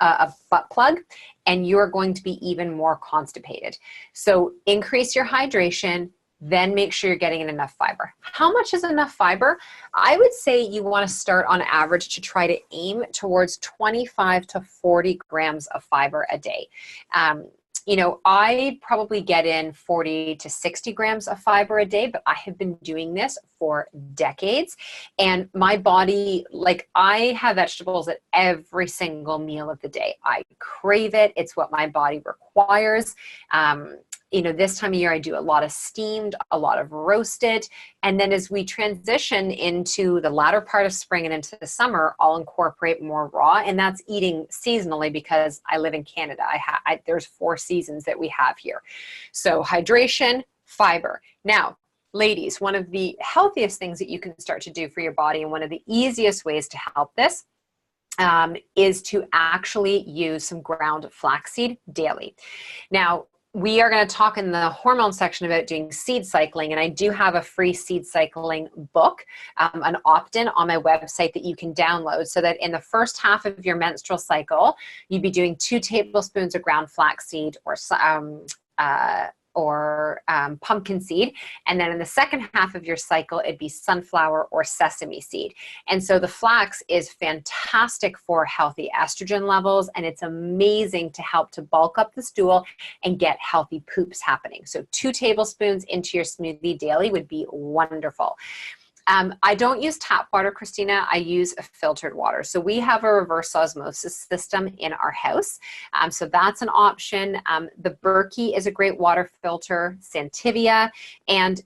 a butt plug, and you're going to be even more constipated. So increase your hydration, then make sure you're getting in enough fiber. How much is enough fiber? I would say you want to start on average to try to aim towards 25 to 40 grams of fiber a day. You know, I probably get in 40 to 60 grams of fiber a day, but I have been doing this for decades. And my body, like, I have vegetables at every single meal of the day. I crave it. It's what my body requires. You know, this time of year, I do a lot of steamed, a lot of roasted. And then as we transition into the latter part of spring and into the summer, I'll incorporate more raw. And that's eating seasonally, because I live in Canada. There's 4 seasons that we have here. So hydration, fiber. Now, ladies, one of the healthiest things that you can start to do for your body, and one of the easiest ways to help this, is to actually use some ground flaxseed daily. Now, we are going to talk in the hormone section about doing seed cycling, and I do have a free seed cycling book, an opt-in on my website that you can download, so that in the first half of your menstrual cycle, you'd be doing 2 tablespoons of ground flaxseed or pumpkin seed. And then in the second half of your cycle, it'd be sunflower or sesame seed. And so the flax is fantastic for healthy estrogen levels, and it's amazing to help to bulk up the stool and get healthy poops happening. So 2 tablespoons into your smoothie daily would be wonderful. I don't use tap water, Christina. I use filtered water. So we have a reverse osmosis system in our house. So that's an option. The Berkey is a great water filter, Santivia. And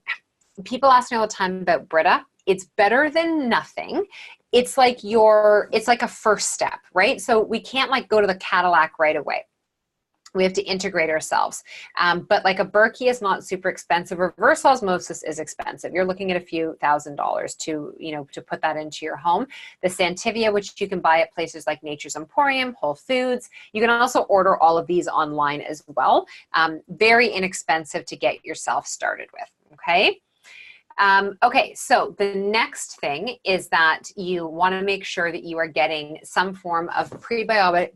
people ask me all the time about Brita. It's better than nothing. It's like a first step, right? So we can't like go to the Cadillac right away. We have to integrate ourselves. But like a Berkey is not super expensive. Reverse osmosis is expensive. You're looking at a few $1,000s to put that into your home. The Santivia, which you can buy at places like Nature's Emporium, Whole Foods. You can also order all of these online as well. Very inexpensive to get yourself started with, okay? Okay, so the next thing is that you want to make sure that you are getting some form of prebiotic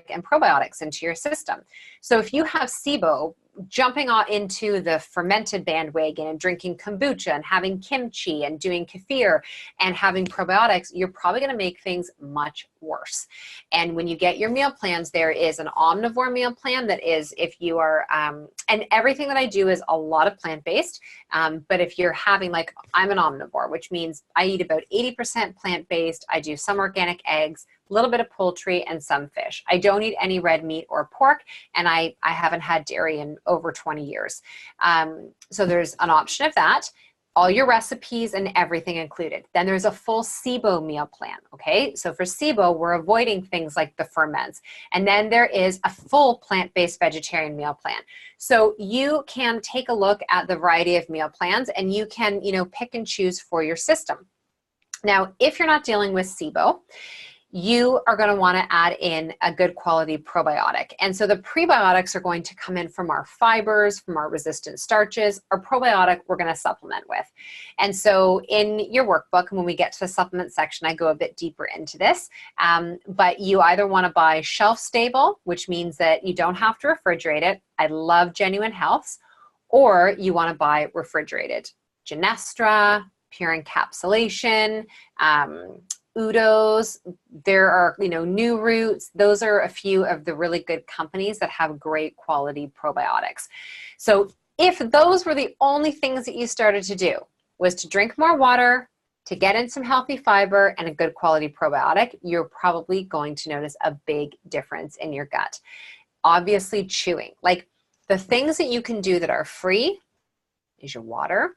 and probiotics into your system. So if you have SIBO, jumping into the fermented bandwagon and drinking kombucha and having kimchi and doing kefir and having probiotics, you're probably going to make things much worse. And when you get your meal plans, there is an omnivore meal plan that is, if you are, and everything that I do is a lot of plant-based, but if you're having, like, I'm an omnivore, which means I eat about 80% plant-based. I do some organic eggs, a little bit of poultry, and some fish. I don't eat any red meat or pork, and I haven't had dairy in over 20 years. So there's an option of that. All your recipes and everything included. Then there's a full SIBO meal plan, okay? So for SIBO, we're avoiding things like the ferments. And then there is a full plant-based vegetarian meal plan. So you can take a look at the variety of meal plans, and you can, pick and choose for your system. Now, if you're not dealing with SIBO, you are going to want to add in a good quality probiotic. And so the prebiotics are going to come in from our fibers, from our resistant starches. Our probiotic we're going to supplement with. And so in your workbook, when we get to the supplement section, I go a bit deeper into this. But you either want to buy shelf stable, which means that you don't have to refrigerate it. I love Genuine Health's. Or you want to buy refrigerated. Genestra, Pure Encapsulation, Udo's, there are, New Roots. Those are a few of the really good companies that have great quality probiotics. So if those were the only things that you started to do, was to drink more water, to get in some healthy fiber and a good quality probiotic, you're probably going to notice a big difference in your gut. Obviously, chewing. Like, the things that you can do that are free is your water,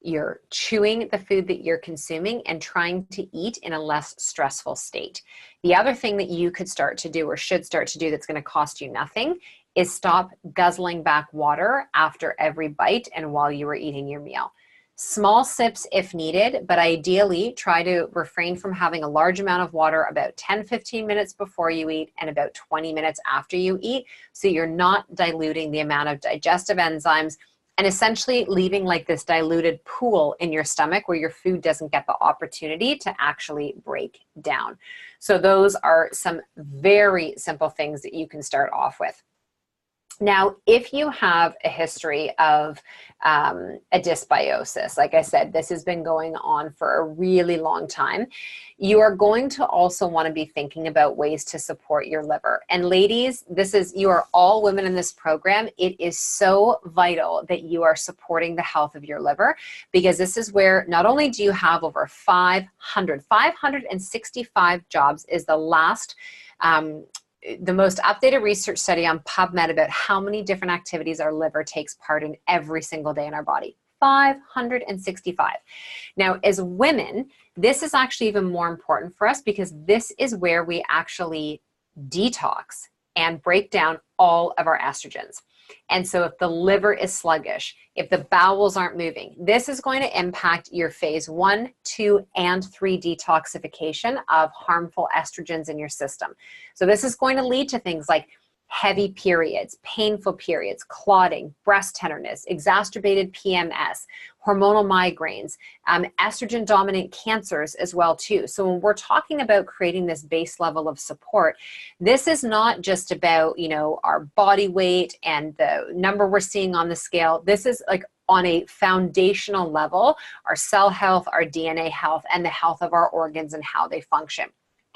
You're chewing the food that you're consuming and trying to eat in a less stressful state. The other thing that you could start to do or should start to do that's going to cost you nothing is stop guzzling back water after every bite and while you were eating your meal. Small sips if needed, but ideally try to refrain from having a large amount of water about 10-15 minutes before you eat and about 20 minutes after you eat, so you're not diluting the amount of digestive enzymes and essentially leaving like this diluted pool in your stomach where your food doesn't get the opportunity to actually break down. So those are some very simple things that you can start off with. Now, if you have a history of a dysbiosis, like I said, this has been going on for a really long time, you are going to also want to be thinking about ways to support your liver. And ladies, you are all women in this program. It is so vital that you are supporting the health of your liver, because this is where not only do you have over 565 jobs is the last the most updated research study on PubMed about how many different activities our liver takes part in every single day in our body. 565. Now, as women, this is actually even more important for us because this is where we actually detox and break down all of our estrogens. And so if the liver is sluggish, if the bowels aren't moving, this is going to impact your phase 1, 2, and 3 detoxification of harmful estrogens in your system. So this is going to lead to things like heavy periods, painful periods, clotting, breast tenderness, exacerbated PMS, hormonal migraines, estrogen dominant cancers as well too. So when we're talking about creating this base level of support, this is not just about, our body weight and the number we're seeing on the scale. This is like on a foundational level, our cell health, our DNA health, and the health of our organs and how they function.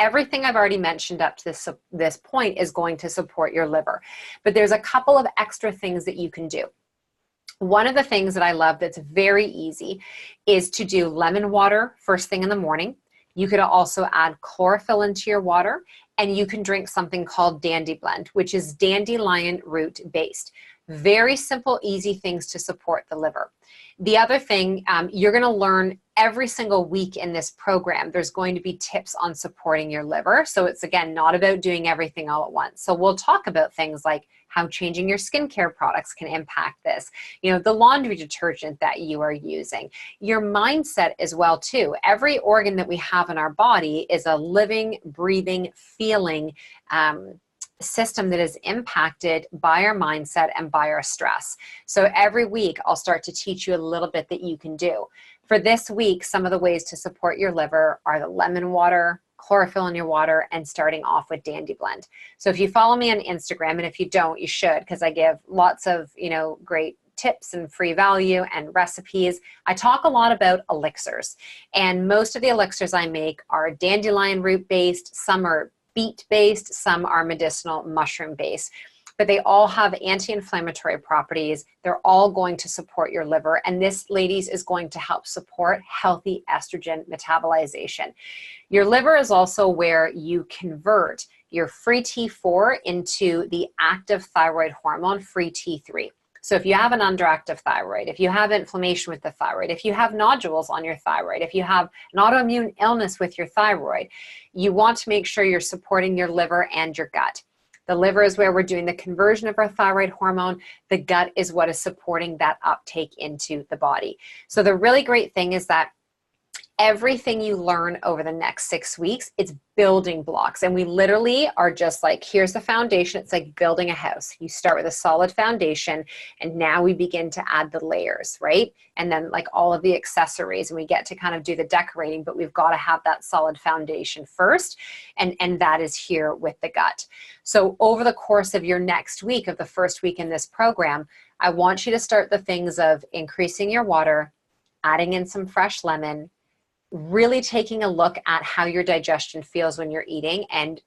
Everything I've already mentioned up to this point is going to support your liver. But there's a couple of extra things that you can do. One of the things that I love that's very easy is to do lemon water first thing in the morning. You could also add chlorophyll into your water, and you can drink something called Dandy Blend, which is dandelion root based. Very simple, easy things to support the liver. The other thing, you're going to learn every single week in this program, there's going to be tips on supporting your liver. So it's, again, not about doing everything all at once. So we'll talk about things like how changing your skincare products can impact this, the laundry detergent that you are using, your mindset as well too. Every organ that we have in our body is a living, breathing, feeling system that is impacted by our mindset and by our stress. So every week I'll start to teach you a little bit that you can do. For this week, some of the ways to support your liver are the lemon water, chlorophyll in your water, and starting off with Dandy Blend. So if you follow me on Instagram, and if you don't, you should, because I give lots of, great tips and free value and recipes. I talk a lot about elixirs, and most of the elixirs I make are dandelion root based. Some are beet based, some are medicinal mushroom based. But they all have anti-inflammatory properties. They're all going to support your liver. And this, ladies, is going to help support healthy estrogen metabolization. Your liver is also where you convert your free T4 into the active thyroid hormone, free T3. So if you have an underactive thyroid, if you have inflammation with the thyroid, if you have nodules on your thyroid, if you have an autoimmune illness with your thyroid, you want to make sure you're supporting your liver and your gut. The liver is where we're doing the conversion of our thyroid hormone. The gut is what is supporting that uptake into the body. So the really great thing is that everything you learn over the next 6 weeks, it's building blocks. And we literally are just like, here's the foundation. It's like building a house. You start with a solid foundation, and now we begin to add the layers, right? And then like all of the accessories, and we get to kind of do the decorating, but we've got to have that solid foundation first. And that is here with the gut. So over the course of your next week, of the first week in this program, I want you to start the things of increasing your water, adding in some fresh lemon, really taking a look at how your digestion feels when you're eating. And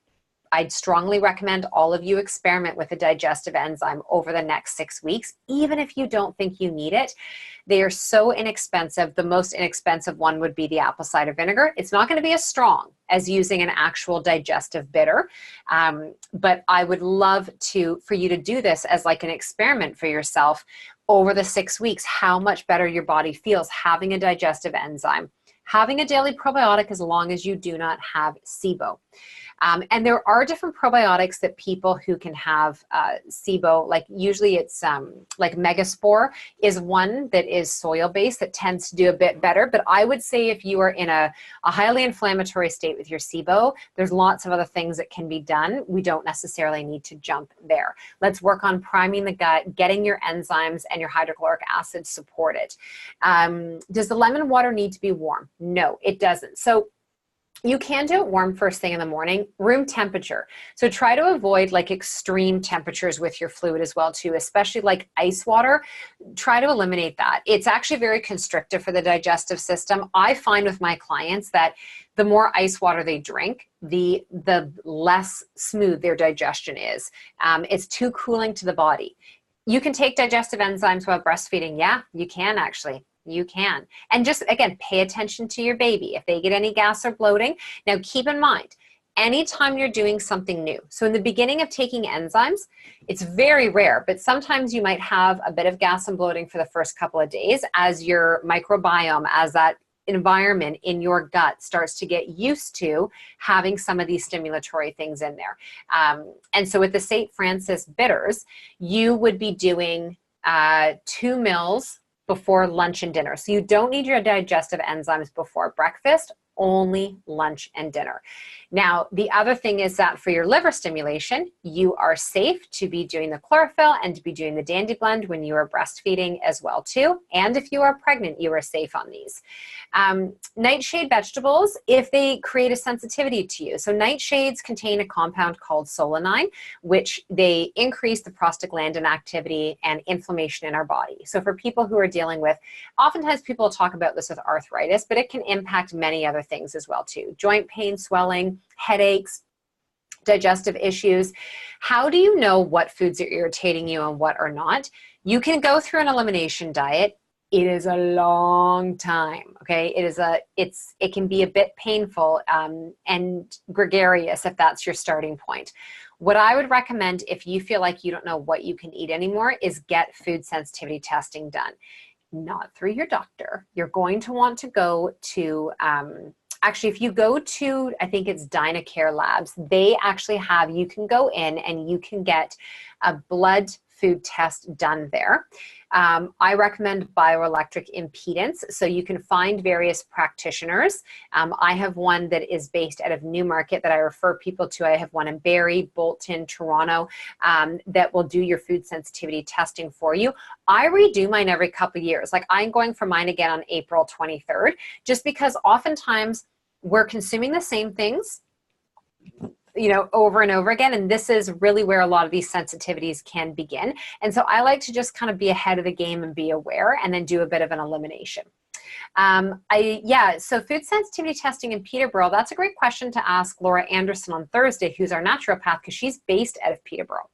I'd strongly recommend all of you experiment with a digestive enzyme over the next 6 weeks, even if you don't think you need it. They are so inexpensive. The most inexpensive one would be the apple cider vinegar. It's not going to be as strong as using an actual digestive bitter, but I would love for you to do this as like an experiment for yourself over the 6 weeks how much better your body feels having a digestive enzyme, having a daily probiotic as long as you do not have SIBO. And there are different probiotics that people who can have SIBO, like usually it's like Megaspore is one that is soil-based that tends to do a bit better. But I would say if you are in a highly inflammatory state with your SIBO, there's lots of other things that can be done. We don't necessarily need to jump there. Let's work on priming the gut, getting your enzymes and your hydrochloric acid supported. Does the lemon water need to be warm? No, it doesn't. So you can do it warm first thing in the morning, room temperature. So try to avoid like extreme temperatures with your fluid as well too, especially like ice water. Try to eliminate that. It's actually very constrictive for the digestive system. I find with my clients that the more ice water they drink, the less smooth their digestion is. It's too cooling to the body. You can take digestive enzymes while breastfeeding. Yeah, you can actually. You can. And just, again, pay attention to your baby. If they get any gas or bloating, now keep in mind, anytime you're doing something new. So in the beginning of taking enzymes, it's very rare, but sometimes you might have a bit of gas and bloating for the first couple of days as your microbiome, as that environment in your gut starts to get used to having some of these stimulatory things in there. And so with the St. Francis bitters, you would be doing 2 mils before lunch and dinner. So you don't need your digestive enzymes before breakfast, only lunch and dinner. Now, the other thing is that for your liver stimulation, you are safe to be doing the chlorophyll and to be doing the dandy blend when you are breastfeeding as well too. And if you are pregnant, you are safe on these. Nightshade vegetables, if they create a sensitivity to you. So nightshades contain a compound called solanine, which they increase the prostaglandin activity and inflammation in our body. So for people who are dealing with, oftentimes people talk about this with arthritis, but it can impact many other things as well too. Joint pain, swelling, headaches, digestive issues. How do you know what foods are irritating you and what are not? You can go through an elimination diet. It is a long time, okay? It can be a bit painful and gregarious if that's your starting point. What I would recommend if you feel like you don't know what you can eat anymore is get food sensitivity testing done. Not through your doctor. You're going to want to go to, actually, if you go to, I think it's Dynacare Labs, they actually have, you can go in and you can get a blood food test done there. I recommend bioelectric impedance, so you can find various practitioners. I have one that is based out of Newmarket that I refer people to. I have one in Barrie, Bolton, Toronto, that will do your food sensitivity testing for you. I redo mine every couple of years. Like I'm going for mine again on April 23rd, just because oftentimes we're consuming the same things, you know, over and over again. And this is really where a lot of these sensitivities can begin. And so I like to just kind of be ahead of the game and be aware and then do a bit of an elimination. So food sensitivity testing in Peterborough, that's a great question to ask Laura Anderson on Thursday, who's our naturopath, because she's based out of Peterborough.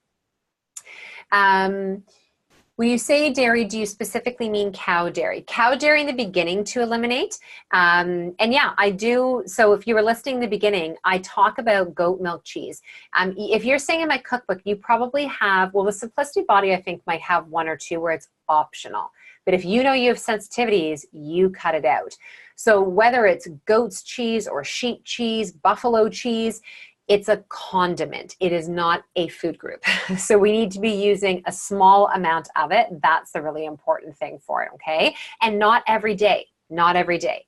When you say dairy, do you specifically mean cow dairy? Cow dairy in the beginning to eliminate. And yeah, I do. So if you were listening in the beginning, I talk about goat milk cheese. If you're saying in my cookbook, you probably have, well, the Simplicity Body, I think, might have 1 or 2 where it's optional. But if you know you have sensitivities, you cut it out. So whether it's goat's cheese or sheep cheese, buffalo cheese, it's a condiment. It is not a food group. So we need to be using a small amount of it. That's the really important thing for it, okay? And not every day, not every day.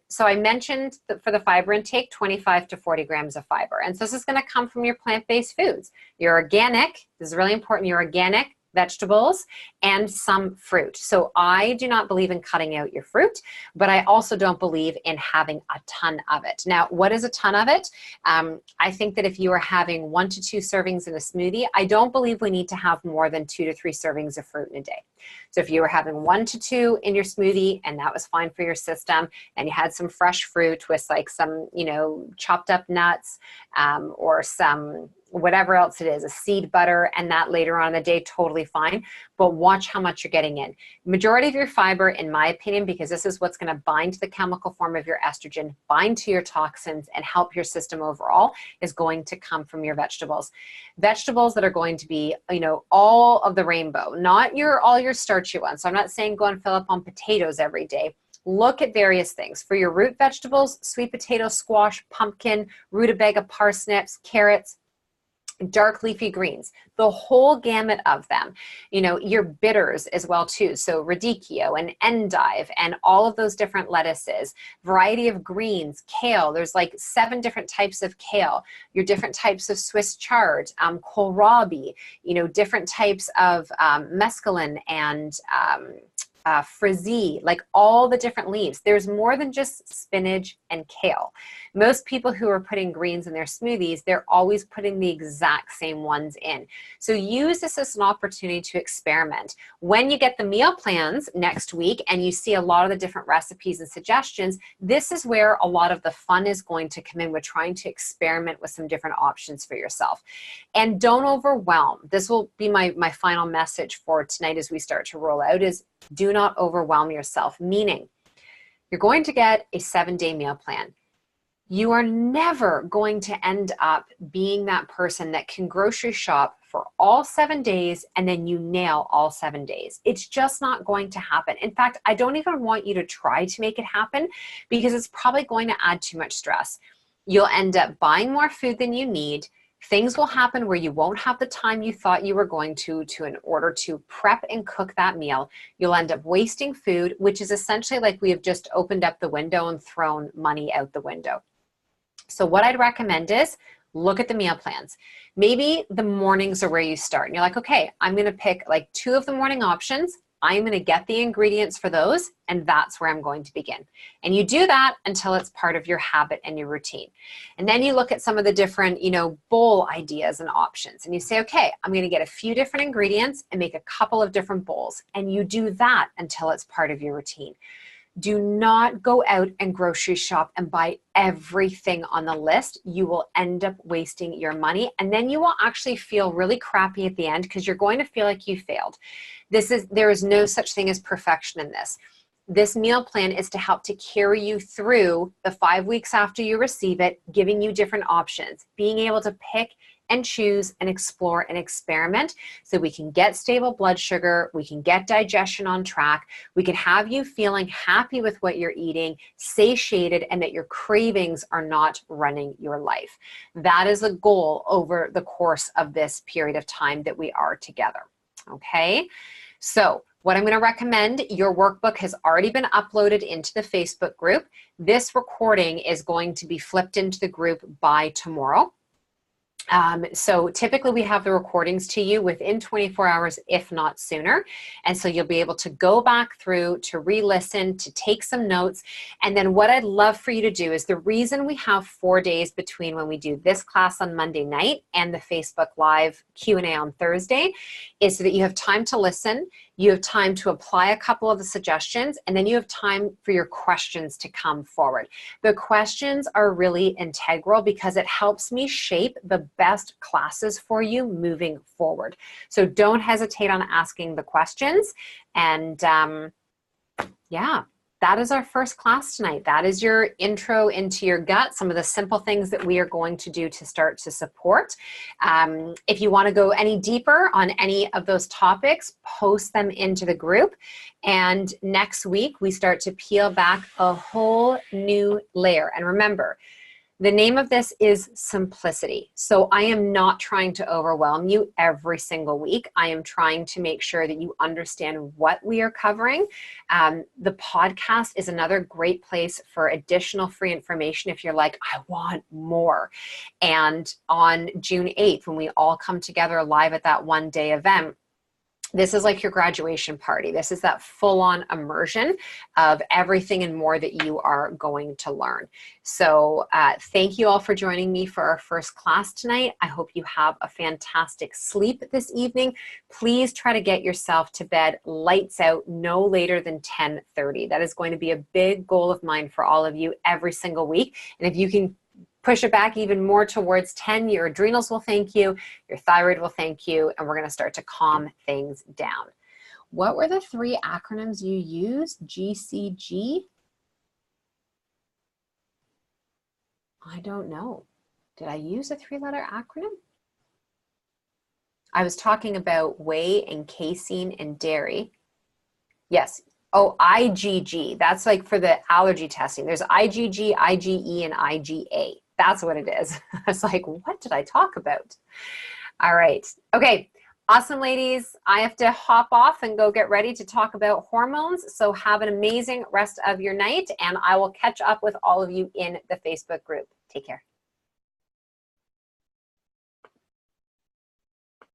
So I mentioned that for the fiber intake, 25 to 40 grams of fiber. And so this is gonna come from your plant-based foods. Your organic, this is really important, your organic vegetables and some fruit. So I do not believe in cutting out your fruit, but I also don't believe in having a ton of it. Now, what is a ton of it? I think that if you are having 1 to 2 servings in a smoothie, I don't believe we need to have more than 2 to 3 servings of fruit in a day. So if you were having 1 to 2 in your smoothie and that was fine for your system, and you had some fresh fruit with like some, you know, chopped up nuts or some whatever else it is, a seed butter, and that later on in the day, totally fine. But watch how much you're getting in. Majority of your fiber, in my opinion, because this is what's going to bind to the chemical form of your estrogen, bind to your toxins, and help your system overall, is going to come from your vegetables. Vegetables that are going to be, you know, all of the rainbow, not all your your starchy ones. So I'm not saying go and fill up on potatoes every day. Look at various things. For your root vegetables, sweet potato, squash, pumpkin, rutabaga, parsnips, carrots, dark leafy greens, the whole gamut of them. You know, your bitters as well too. So radicchio and endive and all of those different lettuces, variety of greens, kale. There's like 7 different types of kale, your different types of Swiss chard, kohlrabi, you know, different types of mesclun and frizzy, like all the different leaves. There's more than just spinach and kale. Most people who are putting greens in their smoothies, they're always putting the exact same ones in. So use this as an opportunity to experiment. When you get the meal plans next week and you see a lot of the different recipes and suggestions, this is where a lot of the fun is going to come in with trying to experiment with some different options for yourself. And don't overwhelm. This will be my final message for tonight as we start to roll out is do not overwhelm yourself, meaning you're going to get a 7-day meal plan. You are never going to end up being that person that can grocery shop for all 7 days and then you nail all 7 days. It's just not going to happen. In fact, I don't even want you to try to make it happen because it's probably going to add too much stress. You'll end up buying more food than you need. Things will happen where you won't have the time you thought you were going to in order to prep and cook that meal. You'll end up wasting food, which is essentially like we have just opened up the window and thrown money out the window. So what I'd recommend is look at the meal plans. Maybe the mornings are where you start and you're like, okay, I'm going to pick like 2 of the morning options. I'm going to get the ingredients for those, and that's where I'm going to begin. And you do that until it's part of your habit and your routine. And then you look at some of the different, you know, bowl ideas and options. And you say, okay, I'm going to get a few different ingredients and make a couple of different bowls. And you do that until it's part of your routine. Do not go out and grocery shop and buy everything on the list. You will end up wasting your money, and then you will actually feel really crappy at the end because you're going to feel like you failed. There is no such thing as perfection in this. This meal plan is to help to carry you through the 5 weeks after you receive it, giving you different options, being able to pick and choose and explore and experiment so we can get stable blood sugar, we can get digestion on track, we can have you feeling happy with what you're eating, satiated, and that your cravings are not running your life. That is a goal over the course of this period of time that we are together, okay? So what I'm going to recommend, your workbook has already been uploaded into the Facebook group. This recording is going to be flipped into the group by tomorrow. So typically we have the recordings to you within 24 hours, if not sooner. And so you'll be able to go back through, to re-listen, to take some notes. And then what I'd love for you to do is the reason we have 4 days between when we do this class on Monday night and the Facebook Live Q&A on Thursday is so that you have time to listen, you have time to apply a couple of the suggestions, and then you have time for your questions to come forward. The questions are really integral because it helps me shape the best classes for you moving forward. So don't hesitate on asking the questions. And yeah, that is our first class tonight. That is your intro into your gut, some of the simple things that we are going to do to start to support. If you want to go any deeper on any of those topics, post them into the group. And next week, we start to peel back a whole new layer. And remember, the name of this is simplicity. So I am not trying to overwhelm you every single week. I am trying to make sure that you understand what we are covering. The podcast is another great place for additional free information if you're like, I want more. And on June 8th, when we all come together live at that one-day event, this is like your graduation party. This is that full-on immersion of everything and more that you are going to learn. So thank you all for joining me for our first class tonight. I hope you have a fantastic sleep this evening. Please try to get yourself to bed lights out no later than 10:30. That is going to be a big goal of mine for all of you every single week. And if you can push it back even more towards 10, your adrenals will thank you, your thyroid will thank you, and we're going to start to calm things down. What were the 3 acronyms you used? GCG? I don't know. Did I use a 3-letter acronym? I was talking about whey and casein and dairy. Yes. Oh, IgG. That's like for the allergy testing. There's IgG, IgE, and IgA. That's what it is. I was like, what did I talk about? All right. Okay. Awesome, ladies. I have to hop off and go get ready to talk about hormones. So have an amazing rest of your night, and I will catch up with all of you in the Facebook group. Take care.